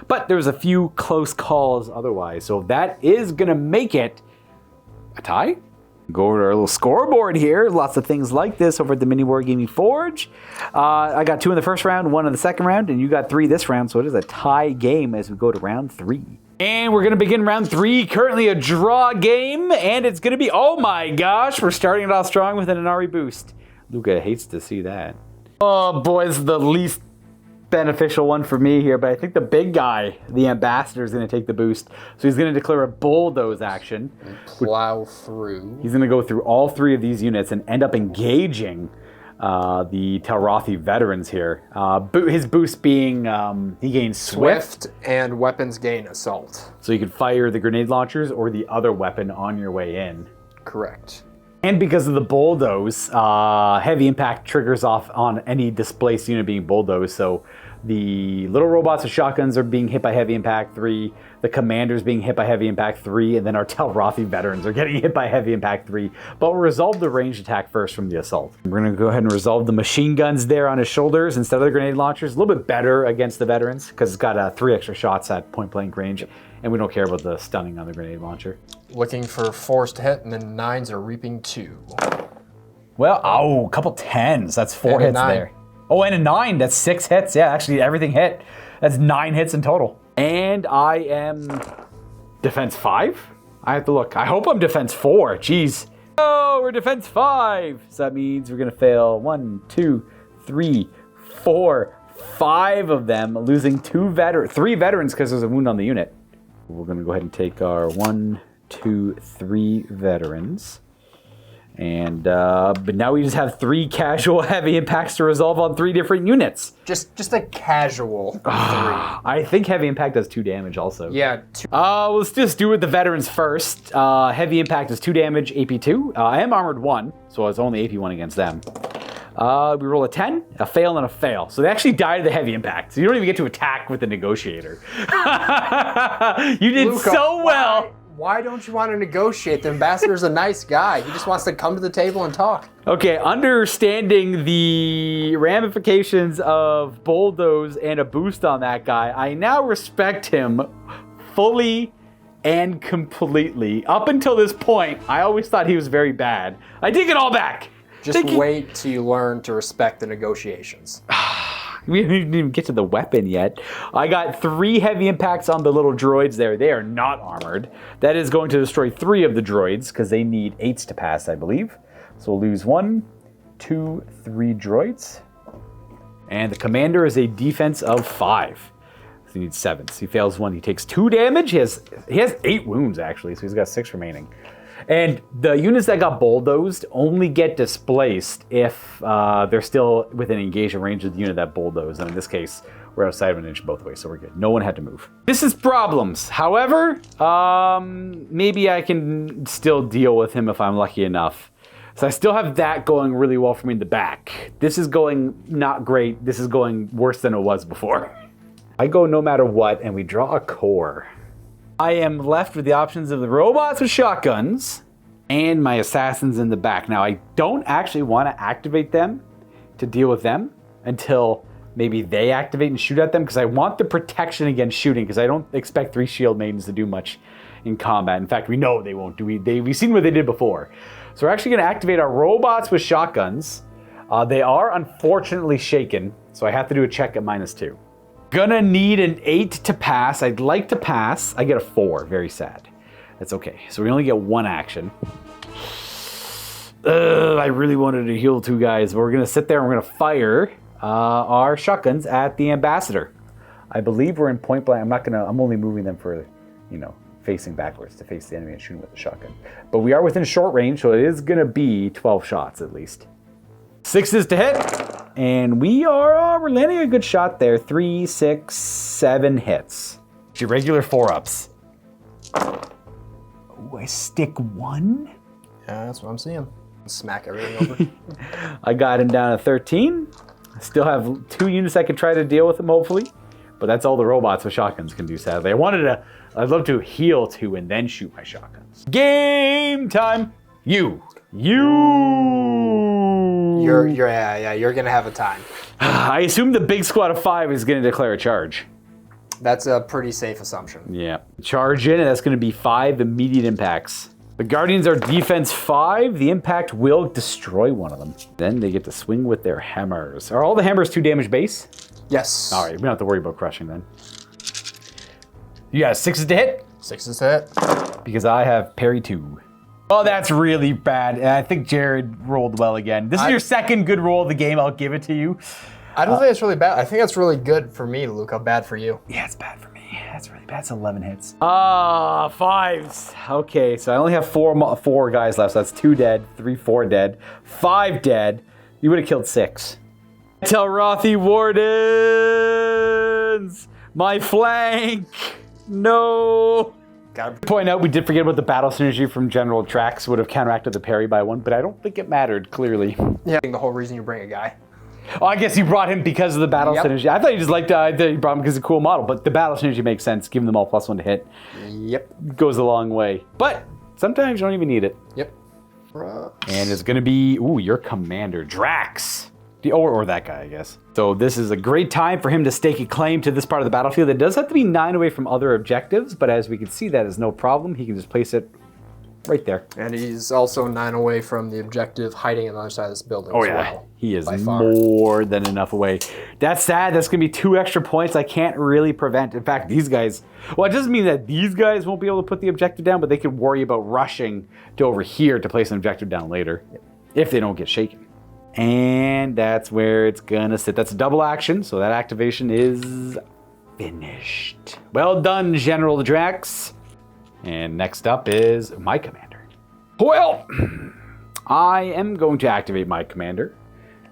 But there was a few close calls otherwise, so that is going to make it a tie. Go over to our little scoreboard here. Lots of things like this over at the MiniWarGaming Forge. I got 2 in the first round, 1 in the second round, and you got 3 this round, so it is a tie game as we go to round 3. And we're going to begin round 3, currently a draw game, and it's going to be, oh my gosh, we're starting it off strong with an Immari boost. Luka hates to see that. Oh boy, this is the least beneficial one for me here, but I think the big guy, the ambassador, is going to take the boost. So he's going to declare a bulldoze action. And plow through. He's going to go through all 3 of these units and end up engaging the Telrathi veterans here. His boost being he gains swift and weapons gain assault. So you could fire the grenade launchers or the other weapon on your way in. Correct. And because of the bulldoze, heavy impact triggers off on any displaced unit being bulldozed. So the little robots with shotguns are being hit by heavy impact 3, the commanders being hit by heavy impact 3, and then our Telrathi veterans are getting hit by heavy impact 3. But we'll resolve the ranged attack first from the assault. We're going to go ahead and resolve the machine guns there on his shoulders instead of the grenade launchers. A little bit better against the veterans because it's got 3 extra shots at point blank range, and we don't care about the stunning on the grenade launcher. Looking for 4s to hit, and then 9s are reaping 2. Well, a couple 10s. That's 4 hits there. Oh, and a 9. That's 6 hits. Yeah, actually, everything hit. That's 9 hits in total. And I am defense 5? I have to look. I hope I'm defense 4. Jeez. Oh, we're defense 5. So that means we're going to fail 1, 2, 3, 4, 5 of them, losing 3 veterans because there's a wound on the unit. We're going to go ahead and take our 1, 2, 3 veterans. And but now we just have 3 casual heavy impacts to resolve on 3 different units. Just a casual 3. I think heavy impact does 2 damage also. Yeah. 2. Let's just do with the veterans first. Heavy impact is 2 damage, AP 2. I am armored 1, so it's only AP 1 against them. We roll a 10, a fail, and a fail. So they actually die to the heavy impact. So you don't even get to attack with the negotiator. You did Luka, so well. Why don't you want to negotiate? The ambassador's a nice guy. He just wants to come to the table and talk. Okay, understanding the ramifications of bulldoze and a boost on that guy, I now respect him fully and completely. Up until this point, I always thought he was very bad. I take it all back. Just wait till you learn to respect the negotiations. We didn't even get to the weapon yet. I got 3 heavy impacts on the little droids there. They are not armored. That is going to destroy 3 of the droids because they need 8s to pass, I believe. So we'll lose 1, 2, 3 droids. And the commander is a defense of 5. So he needs 7s. He fails 1. He takes 2 damage. He has 8 wounds, actually, so he's got 6 remaining. And the units that got bulldozed only get displaced if they're still within engagement range of the unit that bulldozed. And in this case, we're outside of an inch both ways, so we're good. No one had to move. This is problems. However, maybe I can still deal with him if I'm lucky enough. So I still have that going really well for me in the back. This is going not great. This is going worse than it was before. I go no matter what, and we draw a core. I am left with the options of the robots with shotguns and my assassins in the back. Now, I don't actually want to activate them to deal with them until maybe they activate and shoot at them, because I want the protection against shooting, because I don't expect 3 shield maidens to do much in combat. In fact, we know they won't do. We've seen what they did before. So we're actually going to activate our robots with shotguns. They are unfortunately shaken, so I have to do a check at -2. Gonna need an 8 to pass. I'd like to pass. I get a 4. Very sad. That's okay. So we only get 1 action. I really wanted to heal 2 guys, but we're gonna sit there and we're gonna fire our shotguns at the ambassador. I believe we're in point blank. I'm only moving them for, facing backwards to face the enemy and shooting with the shotgun. But we are within short range, so it is gonna be 12 shots at least. 6s to hit. And we're landing a good shot there. 3, 6, 7 hits. Your regular 4-ups. Oh, I stick 1? Yeah, that's what I'm seeing. Smack everything over. I got him down to 13. I still have 2 units I can try to deal with him, hopefully. But that's all the robots with shotguns can do, sadly. I'd love to heal 2 and then shoot my shotguns. Game time! You're gonna have a time. I assume the big squad of 5 is gonna declare a charge. That's a pretty safe assumption. Yeah. Charge in, and that's gonna be 5 immediate impacts. The Guardians are defense 5. The impact will destroy one of them. Then they get to swing with their hammers. Are all the hammers 2 damage base? Yes. All right, we don't have to worry about crushing then. You got 6s to hit? 6s to hit. Because I have parry 2. Oh, that's really bad. And I think Jared rolled well again. This is your second good roll of the game. I'll give it to you. I don't think it's really bad. I think that's really good for me, Luka. Bad for you. Yeah, it's bad for me. That's really bad. It's 11 hits. 5s. Okay, so I only have 4 guys left. So that's 2 dead, 4 dead, 5 dead. You would have killed 6. Telrathi Wardens! My flank! No! Gotta point out we did forget about the battle synergy from General Trax would have counteracted the parry by 1, but I don't think it mattered, clearly. Yeah, the whole reason you bring a guy. Oh, I guess you brought him because of the battle synergy. I thought you just liked you brought him because of a cool model, but the battle synergy makes sense. Giving them all +1 to hit. Yep. Goes a long way. But sometimes you don't even need it. Yep. And it's going to be, your commander, Drax. Or that guy, I guess. So this is a great time for him to stake a claim to this part of the battlefield. It does have to be 9 away from other objectives, but as we can see, that is no problem. He can just place it right there. And he's also 9 away from the objective hiding on the other side of this building as well. He is more than enough away. That's sad. That's going to be 2 extra points I can't really prevent. In fact, these guys... Well, it doesn't mean that these guys won't be able to put the objective down, but they could worry about rushing to over here to place an objective down later if they don't get shaken. And that's where it's going to sit. That's a double action, so that activation is finished. Well done, General Drax. And next up is my commander. Well, I am going to activate my commander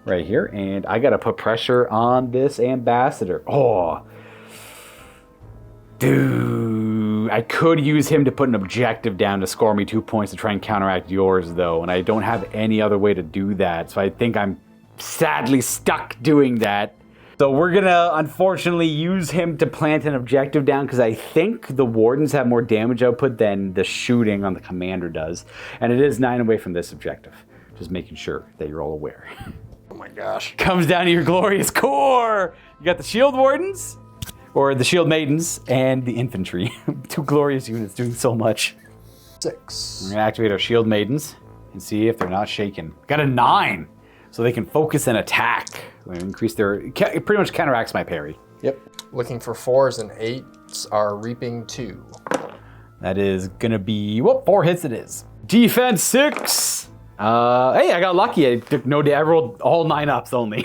right here, and I got to put pressure on this ambassador. Oh, dude, I could use him to put an objective down to score me 2 points to try and counteract yours, though, and I don't have any other way to do that, so I think I'm sadly stuck doing that. So we're gonna, unfortunately, use him to plant an objective down because I think the Wardens have more damage output than the shooting on the commander does, and it is 9 away from this objective. Just making sure that you're all aware. Oh my gosh. Comes down to your glorious core! You got the Shield Wardens, or the Shield Maidens, and the Infantry. 2 glorious units doing so much. 6. We're gonna activate our Shield Maidens and see if they're not shaken. Got a 9! So they can focus and attack. Increase their... It pretty much counteracts my parry. Yep. Looking for 4s and 8s are reaping 2. That is gonna be... 4 hits it is. Defense 6! Hey, I got lucky. I took I rolled all 9 ups only.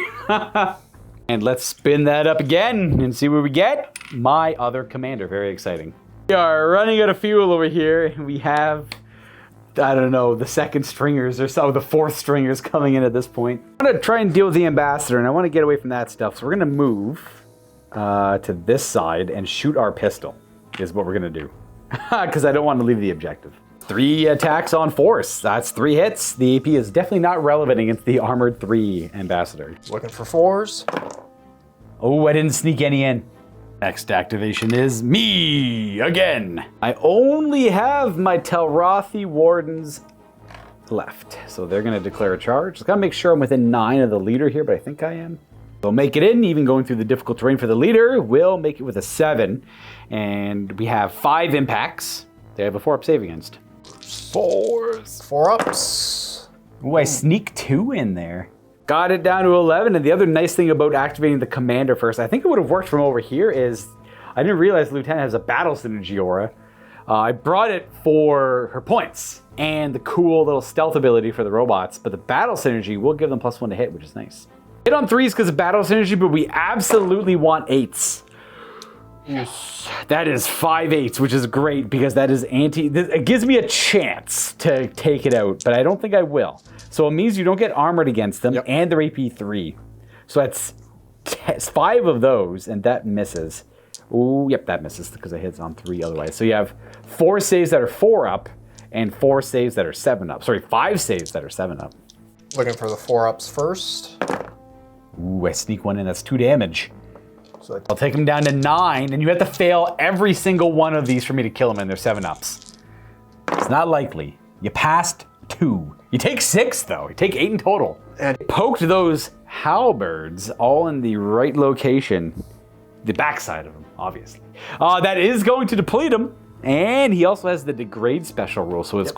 And let's spin that up again and see what we get. My other commander. Very exciting. We are running out of fuel over here. We have... I don't know, the second stringers or so, the 4th stringers coming in at this point. I'm going to try and deal with the ambassador, and I want to get away from that stuff. So we're going to move to this side and shoot our pistol, is what we're going to do. Because I don't want to leave the objective. 3 attacks on force. That's 3 hits. The AP is definitely not relevant against the armored 3 ambassador. Looking for 4s. Oh, I didn't sneak any in. Next activation is me again. I only have my Telrathi Wardens left, so they're going to declare a charge. Just got to make sure I'm within 9 of the leader here, but I think I am. They'll make it in, even going through the difficult terrain for the leader. We'll make it with a 7, and we have 5 impacts. They have a 4-up save against. 4s. 4-ups. Ooh, I sneak 2 in there. Got it down to 11, and the other nice thing about activating the commander first, I think it would have worked from over here, is I didn't realize the Lieutenant has a battle synergy aura. I brought it for her points and the cool little stealth ability for the robots, but the battle synergy will give them +1 to hit, which is nice. Hit on 3s because of battle synergy, but we absolutely want 8s. Yes. That is 5 8s, which is great because that is it gives me a chance to take it out, but I don't think I will. So it means you don't get armored against them, and they're AP 3. So that's 5 of those, and that misses. Ooh, yep, that misses because it hits on 3 otherwise. So you have 4 saves that are 4-up, and 4 saves that are 7-up. Sorry, 5 saves that are 7-up. Looking for the 4-ups first. Ooh, I sneak 1 in. That's 2 damage. So I'll take him down to 9, and you have to fail every single one of these for me to kill him, and they're 7-ups. It's not likely. You passed 2. You take 6, though. You take 8 in total. And poked those halberds all in the right location. The backside of them, obviously. That is going to deplete him. And he also has the degrade special rule, so his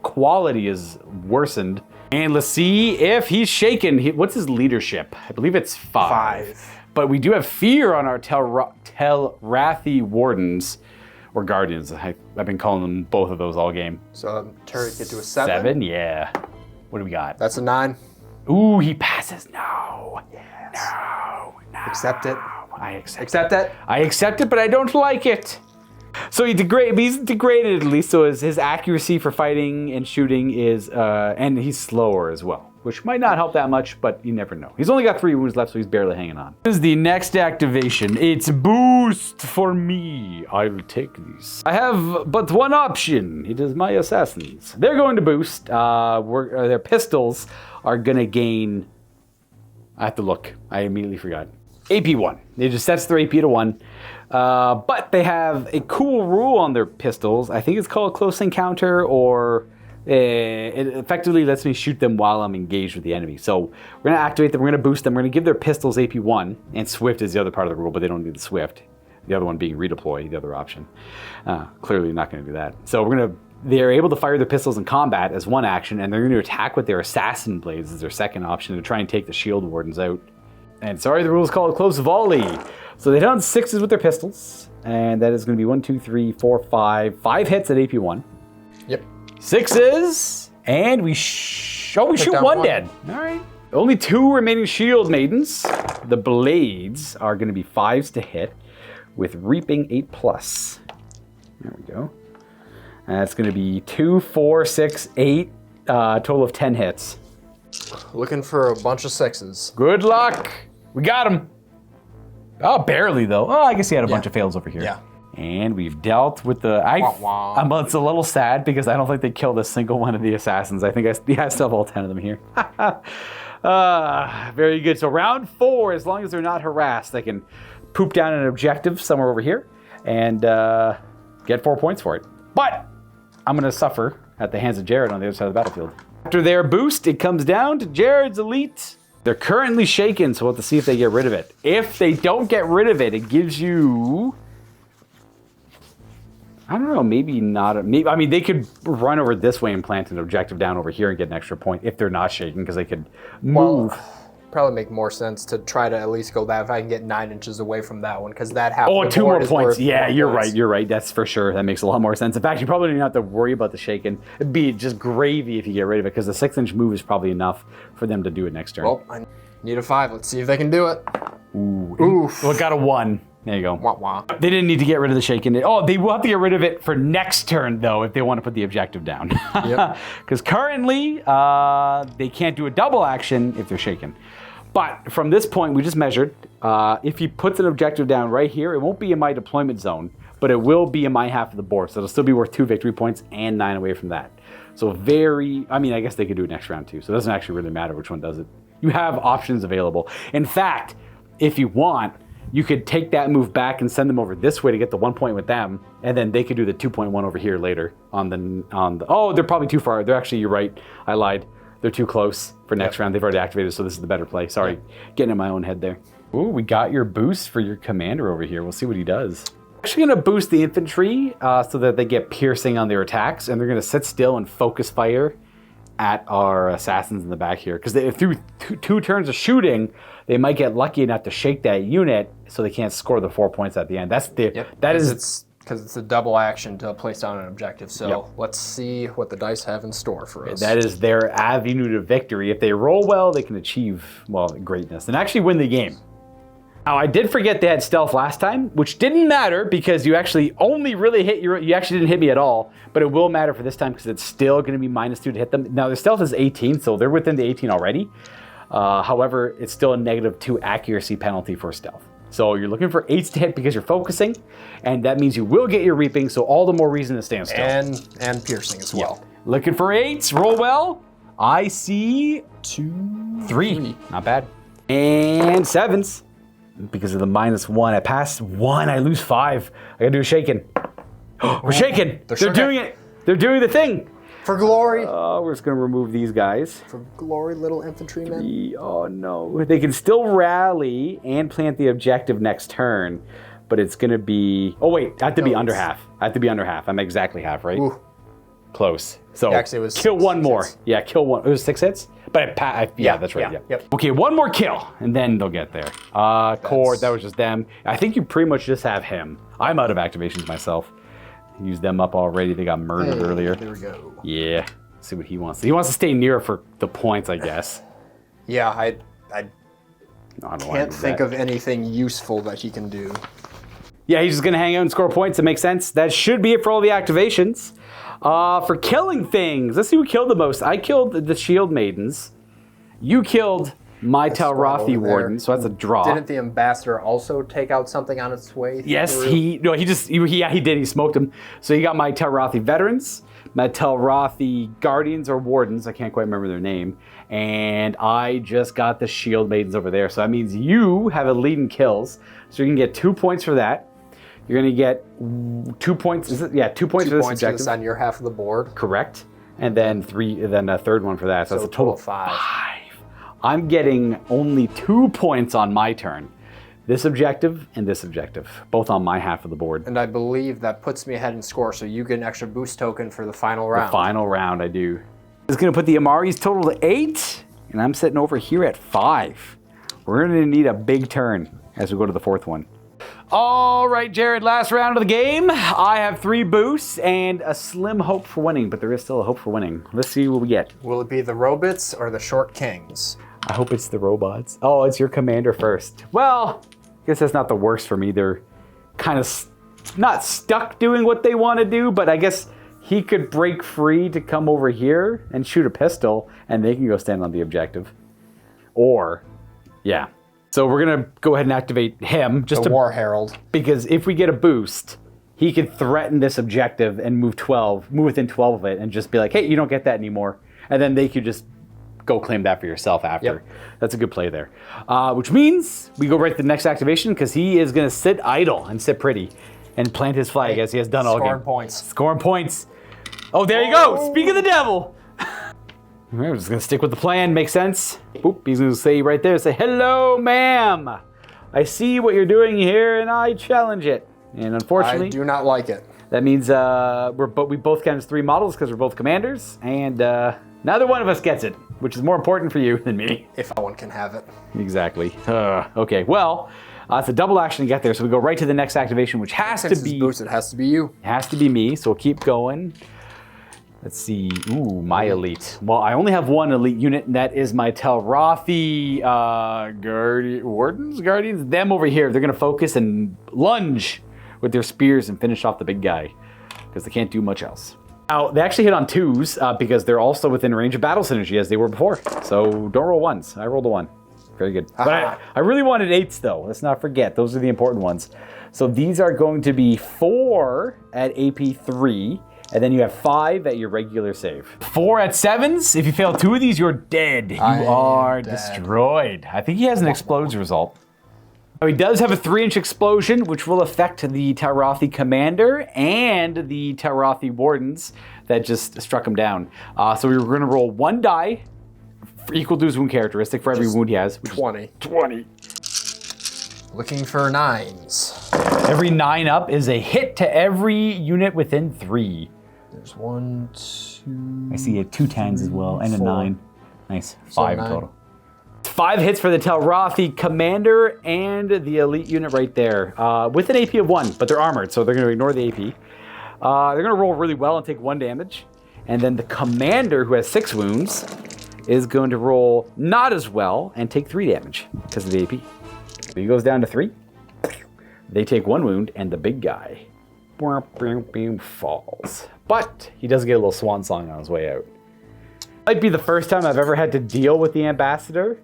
quality is worsened. And let's see if he's shaken. What's his leadership? I believe it's 5. But we do have fear on our Telrathi Wardens, or Guardians. I've been calling them both of those all game. So turret get to a 7? 7, yeah. What do we got? That's a 9. Ooh, he passes. No. Yes. No. Accept it. I accept it. I accept it, but I don't like it. So he's degraded at least, so his accuracy for fighting and shooting is, and he's slower as well, which might not help that much, but you never know. He's only got 3 wounds left, so he's barely hanging on. This is the next activation. It's boost for me. I will take these. I have but one option. It is my assassins. They're going to boost. Their pistols are going to gain, I have to look. I immediately forgot. AP 1. It just sets their AP to 1. But they have a cool rule on their pistols. I think it's called close encounter, or it effectively lets me shoot them while I'm engaged with the enemy. So we're going to activate them, we're going to boost them, we're going to give their pistols AP 1, and Swift is the other part of the rule, but they don't need the Swift. The other one being redeploy, the other option. Clearly not going to do that. So they're able to fire their pistols in combat as one action, and they're going to attack with their assassin blades as their second option to try and take the shield wardens out. And sorry, the rule is called close volley. So they done 6s with their pistols, and that is going to be 1, 2, 3, 4, 5. 5 hits at AP 1. Yep. 6s, and we shoot 1 dead. All right. Only 2 remaining shield maidens. The blades are going to be 5s to hit with reaping 8+. There we go. That's going to be 2, 4, 6, 8. Total of 10 hits. Looking for a bunch of 6s. Good luck. We got him. Oh, barely though. Oh, I guess he had a bunch of fails over here. Yeah. And we've dealt with the. It's a little sad because I don't think they killed a single one of the assassins. I think I still have all 10 of them here. Very good. So round 4, as long as they're not harassed, they can poop down an objective somewhere over here and get 4 points for it. But I'm going to suffer at the hands of Jared on the other side of the battlefield. After their boost, it comes down to Jared's elite. They're currently shaken, so we'll have to see if they get rid of it. If they don't get rid of it, it gives you... I don't know, maybe not... I mean, they could run over this way and plant an objective down over here and get an extra point if they're not shaken, because they could move. Probably make more sense to try to at least go that if I can get 9 inches away from that one, because that happens. Oh, 2 more points. Yeah, you're right. That's for sure. That makes a lot more sense. In fact, you probably don't even have to worry about the shaken. It'd be just gravy if you get rid of it, because the 6-inch move is probably enough for them to do it next turn. Well, I need a 5. Let's see if they can do it. Ooh. Oof. Well, it got a 1. There you go. Wah, wah. They didn't need to get rid of the shaken. Oh, they will have to get rid of it for next turn, though, if they want to put the objective down. Yep. Because currently, they can't do a double action if they're shaken. But from this point, we just measured, if he puts an objective down right here, it won't be in my deployment zone, but it will be in my half of the board. So it'll still be worth 2 victory points and 9 away from that. So I guess they could do it next round too. So it doesn't actually really matter which one does it. You have options available. In fact, if you want, you could take that move back and send them over this way to get the 1 point with them, and then they could do the 2.1 over here later on the. Oh, they're probably too far. You're right. I lied. They're too close for next round. They've already activated, so this is the better play. Sorry, getting in my own head there. Ooh, we got your boost for your commander over here. We'll see what he does. Actually going to boost the infantry so that they get piercing on their attacks, and they're going to sit still and focus fire at our assassins in the back here. Because through 2 turns of shooting, they might get lucky enough to shake that unit so they can't score the 4 points at the end. Because it's a double action to place down an objective. So let's see what the dice have in store for us. That is their avenue to victory. If they roll well, they can achieve, greatness and actually win the game. Now, I did forget they had stealth last time, which didn't matter because you actually only really hit you actually didn't hit me at all, but it will matter for this time because it's still going to be -2 to hit them. Now, their stealth is 18, so they're within the 18 already. However, it's still a -2 accuracy penalty for stealth. So you're looking for 8s to hit because you're focusing, and that means you will get your reaping, so all the more reason to stand still. And piercing as well. Looking for 8s, roll well. I see 2, 3. Not bad. And 7s. because of the -1. I pass 1, I lose 5. I gotta do a shaken. We're shaking. They're doing it. They're doing the thing. For glory. We're just gonna remove these guys. For glory, little infantrymen. Oh no. They can still rally and plant the objective next turn, but it's gonna be. Oh wait, I have to be under half. I'm exactly half, right? Ooh. Close. So actually, it was kill 1 more. hits. Yeah, kill 1. It was 6 hits? But yeah, that's right. Yeah. Yep. Okay, 1 more kill, and then they'll get there. Cord, that was just them. I think you pretty much just have him. I'm out of activations myself. Used them up already. They got murdered earlier. There we go. Yeah. Let's see what he wants. He wants to stay near for the points, I guess. Yeah, I No, I don't can't think of anything useful that he can do. Yeah, he's just going to hang out and score points. That makes sense. That should be it for all the activations. For killing things, let's see who killed the most. I killed the Shield Maidens. You killed my Telrathi Warden, so that's a draw. Didn't the Ambassador also take out something on its way through? Yes, he did. He smoked him. So you got my Telrathi Veterans, my Telrathi Guardians or Wardens. I can't quite remember their name. And I just got the Shield Maidens over there. So that means you have a lead in kills. So you can get 2 points for that. You're going to get 2 points. Is it? Yeah, 2 points for this objective. 2 points on your half of the board. Correct. And then a third one for that. So that's a total of 5. I'm getting only 2 points on my turn. This objective and this objective, both on my half of the board. And I believe that puts me ahead in score, so you get an extra boost token for the final round. The final round, I do. It's going to put the Immari's total to 8, and I'm sitting over here at 5. We're going to need a big turn as we go to the 4th one. All right, Jared, last round of the game. I have 3 boosts and a slim hope for winning, but there is still a hope for winning. Let's see what we get. Will it be the Robots or the Short Kings? I hope it's the robots. Oh, it's your commander first. Well, I guess that's not the worst for me. They're kind of not stuck doing what they want to do, but I guess he could break free to come over here and shoot a pistol, and they can go stand on the objective. Or, yeah. So we're going to go ahead and activate him. Just the War Herald. Because if we get a boost, he could threaten this objective and move within 12 of it, and just be like, hey, you don't get that anymore. And then they could just go claim that for yourself after. Yep. That's a good play there. Which means we go right to the next activation, because he is going to sit idle and sit pretty and plant his flag as he has done all game. Scoring points. Scoring points. Oh, there you go. Speak of the devil. We're just going to stick with the plan. Makes sense. Boop. He's going to say right there, say, hello, ma'am. I see what you're doing here, and I challenge it. And unfortunately, I do not like it. That means we both count as 3 models because we're both commanders, and neither one of us gets it, which is more important for you than me. If no one can have it. Exactly. Okay, well, it's a double action to get there, so we go right to the next activation, which has to be... Boost, it has to be you. It has to be me, so we'll keep going. Let's see. Ooh, my elite. Well, I only have 1 elite unit, and that is my Telrathi Guardians. Them over here, they're going to focus and lunge with their spears and finish off the big guy, because they can't do much else. Now, they actually hit on 2s because they're also within range of battle synergy as they were before. So don't roll 1s. I rolled a 1. Very good. But I really wanted 8s, though. Let's not forget. Those are the important ones. So these are going to be 4 at AP 3. And then you have 5 at your regular save. 4 at 7s. If you fail 2 of these, you're dead. You are destroyed. I think he has an explodes result. Now, he does have a 3-inch explosion, which will affect the Telrathi commander and the Telrathi wardens that just struck him down. So we were going to roll 1 die for equal to his wound characteristic for every wound he has. 20. 20. Looking for 9s. Every 9 up is a hit to every unit within 3. There's 1, 2. I see 2 10s as well, and 4. a 9. Nice. 5 in 9. total. 5 hits for the Telrathi commander and the elite unit right there. With an AP of 1, but they're armored, so they're going to ignore the AP. They're going to roll really well and take 1 damage. And then the commander, who has 6 wounds, is going to roll not as well and take 3 damage because of the AP. So he goes down to 3. They take 1 wound, and the big guy falls. But he does get a little swan song on his way out. Might be the first time I've ever had to deal with the ambassador.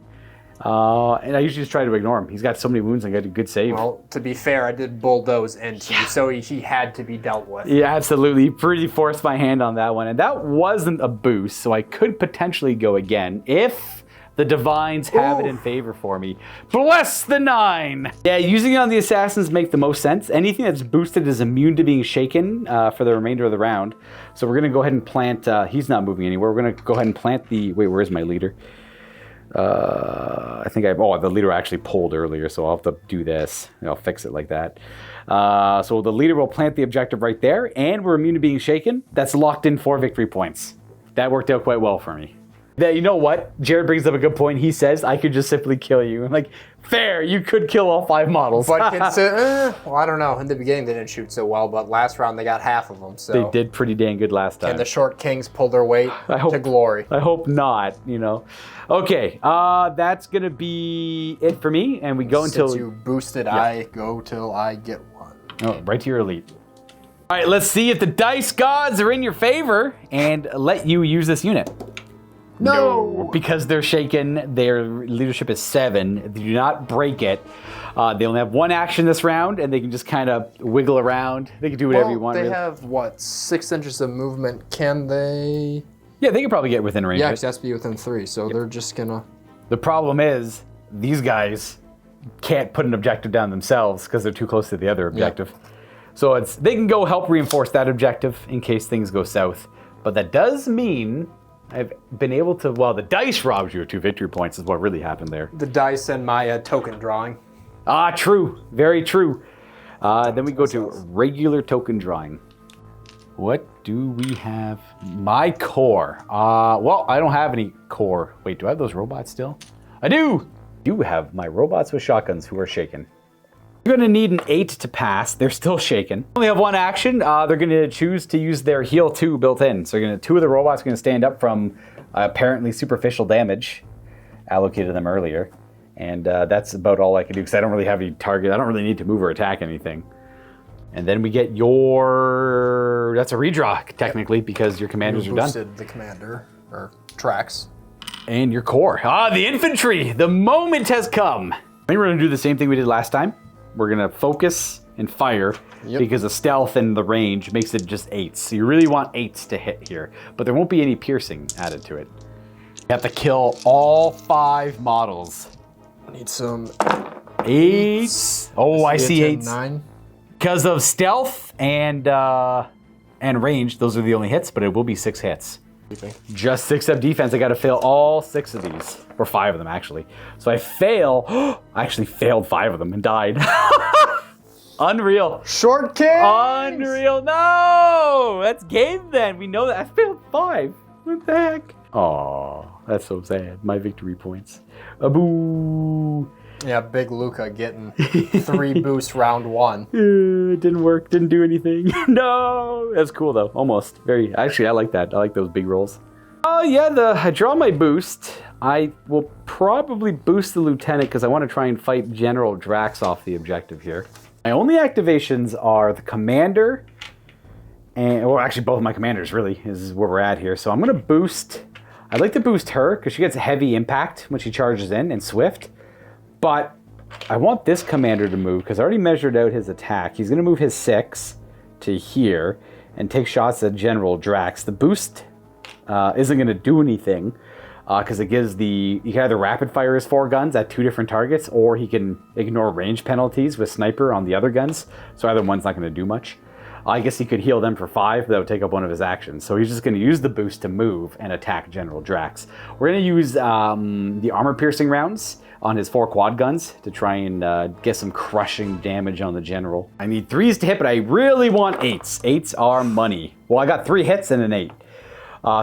And I usually just try to ignore him. He's got so many wounds and got a good save. Well, to be fair, I did bulldoze into you, so he had to be dealt with. Yeah, absolutely. Pretty forced my hand on that one. And that wasn't a boost, so I could potentially go again if The divines have it in favor for me. Bless the 9! Yeah, using it on the assassins makes the most sense. Anything that's boosted is immune to being shaken for the remainder of the round. So we're going to go ahead and plant... he's not moving anywhere. We're going to go ahead and plant the... Wait, where is my leader? I think the leader actually pulled earlier, so I'll have to do this. I'll fix it like that. So the leader will plant the objective right there, and we're immune to being shaken. That's locked in 4 victory points. That worked out quite well for me. You know what? Jared brings up a good point. He says, I could just simply kill you. I'm like, fair, you could kill all 5 models. But well, I don't know. In the beginning, they didn't shoot so well, but last round, they got half of them. So they did pretty dang good last time. Can the short kings pull their weight to glory? I hope not, you know. Okay, that's going to be it for me, and we go until... Since you boosted, I go till I get one. Oh, right to your elite. All right, let's see if the dice gods are in your favor and let you use this unit. No, because they're shaken. Their leadership is 7. They do not break it. They only have 1 action this round, and they can just kind of wiggle around. They can do whatever you want. They have, what, 6 inches of movement. Can they... Yeah, they can probably get within range. Yeah, it has to be within 3, so they're just gonna... The problem is, these guys can't put an objective down themselves because they're too close to the other objective. Yep. So they can go help reinforce that objective in case things go south. But that does mean... I've been able to, well, the dice robbed you of 2 victory points is what really happened there. The dice and my token drawing. Ah, true. Very true. Then we go to regular token drawing. What do we have? My core. Well, I don't have any core. Wait, do I have those robots still? I do! I do have my robots with shotguns who are shaken. You're going to need an 8 to pass. They're still shaken. Only have 1 action. They're going to choose to use their heal 2 built in. So 2 of the robots are going to stand up from apparently superficial damage allocated to them earlier. And that's about all I can do because I don't really have any target. I don't really need to move or attack anything. And then we get your... That's a redraw, technically, because your commanders are done. Boosted the commander, or tracks. And your core. The infantry! The moment has come! I think we're going to do the same thing we did last time. We're going to focus and fire because the stealth and the range makes it just 8s. So you really want 8s to hit here. But there won't be any piercing added to it. You have to kill all 5 models. I need some 8s. Oh, I see 8s. 9. Because of stealth and range, those are the only hits, but it will be 6 hits. Just 6 up defense. I got to fail all 6 of these. Or 5 of them, actually. So I fail. I actually failed 5 of them and died. Unreal. Short kick! Unreal. No! That's game then. We know that. I failed 5. What the heck? Aw, that's so sad. My victory points. Boo. Yeah, big Luka getting 3 boosts round 1. It didn't work. Didn't do anything. No! That's cool, though. Almost. Actually, I like that. I like those big rolls. Oh, yeah, I draw my boost. I will probably boost the lieutenant because I want to try and fight General Drax off the objective here. My only activations are the commander, or actually both my commanders, really, is where we're at here. So I'm going to boost. I'd like to boost her because she gets a heavy impact when she charges in and swift. But I want this commander to move because I already measured out his attack. He's going to move his 6 to here and take shots at General Drax. The boost isn't going to do anything because it gives he can either rapid fire his 4 guns at 2 different targets, or he can ignore range penalties with sniper on the other guns. So either one's not going to do much. I guess he could heal them for 5, but that would take up one of his actions. So he's just going to use the boost to move and attack General Drax. We're going to use the armor-piercing rounds on his 4 quad guns to try and get some crushing damage on the general. I need 3s to hit, but I really want 8s. 8s are money. Well, I got 3 hits and an 8.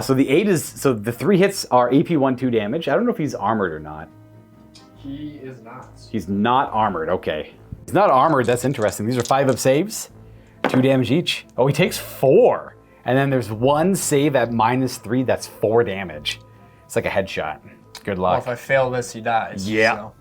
So the 3 hits are AP 1/2 damage. I don't know if he's armored or not. He is not. He's not armored, okay. He's not armored, that's interesting. These are 5 up saves, 2 damage each. Oh, he takes 4. And then there's 1 save at -3, that's 4 damage. It's like a headshot. Good luck. Well, if I fail this, he dies. Yeah. So.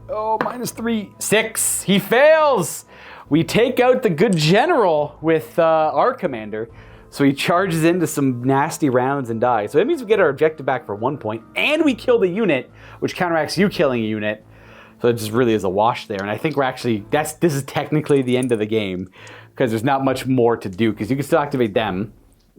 Oh, -3. 6. He fails. We take out the good general with our commander. So he charges into some nasty rounds and dies. So that means we get our objective back for 1 point, and we kill the unit, which counteracts you killing a unit. So it just really is a wash there. And I think we're actually, this is technically the end of the game, because there's not much more to do, because you can still activate them.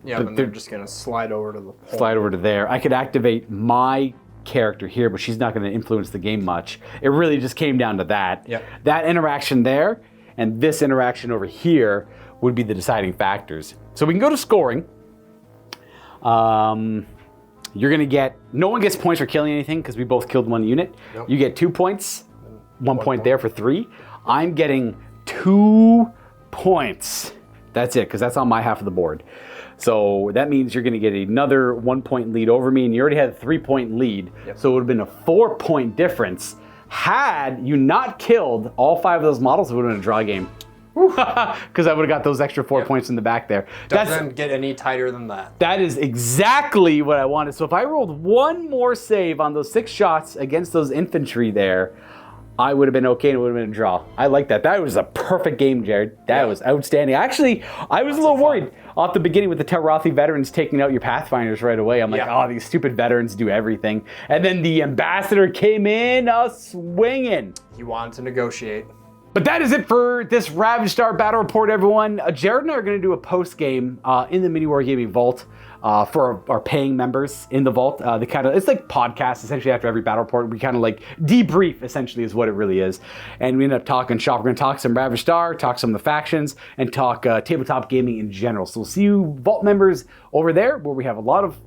Yeah, but they're just going to slide over to the point. Slide over to there. I could activate my character here, but she's not going to influence the game much. It really just came down to that. Yep. That interaction there and this interaction over here would be the deciding factors. So we can go to scoring. You're going to get, no one gets points for killing anything because we both killed one unit. Nope. You get 2 points, 1 point there for 3. I'm getting 2 points. That's it, because that's on my half of the board. So that means you're going to get another 1 point lead over me, and you already had a 3 point lead. Yep. So it would have been a 4 point difference. Had you not killed all 5 of those models, it would have been a draw game. Because I would have got those extra 4 points in the back there. Doesn't get any tighter than that. That is exactly what I wanted. So if I rolled 1 more save on those 6 shots against those infantry there, I would have been okay and it would have been a draw. I like that. That was a perfect game, Jared. That was outstanding. Actually, I was a little worried off the beginning with the Telrathi veterans taking out your Pathfinders right away. I'm like, oh, these stupid veterans do everything. And then the ambassador came in swinging. He wanted to negotiate. But that is it for this Ravaged Star battle report, everyone. Jared and I are going to do a post-game in the MiniWarGaming Vault for our paying members in the Vault. It's like podcasts, essentially, after every battle report. We kind of like debrief, essentially, is what it really is. And we end up talking shop. We're going to talk some Ravaged Star, talk some of the factions, and talk tabletop gaming in general. So we'll see you Vault members over there, where we have a lot of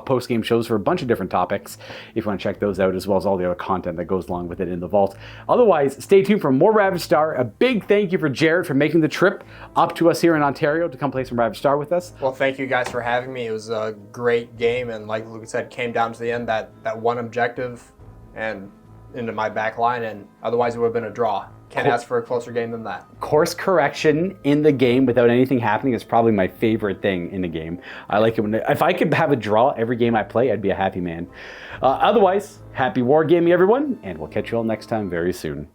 post-game shows for a bunch of different topics if you want to check those out, as well as all the other content that goes along with it in the Vault. Otherwise, stay tuned for more Ravaged Star. A big thank you for Jared for making the trip up to us here in Ontario to come play some Ravaged Star with us. Well, thank you guys for having me. It was a great game, and like Luka said, came down to the end, that one objective and into my back line, and otherwise it would have been a draw. Can't ask for a closer game than that. Course correction in the game without anything happening is probably my favorite thing in the game. I like it if I could have a draw every game I play, I'd be a happy man. Otherwise, happy wargaming, everyone, and we'll catch you all next time very soon.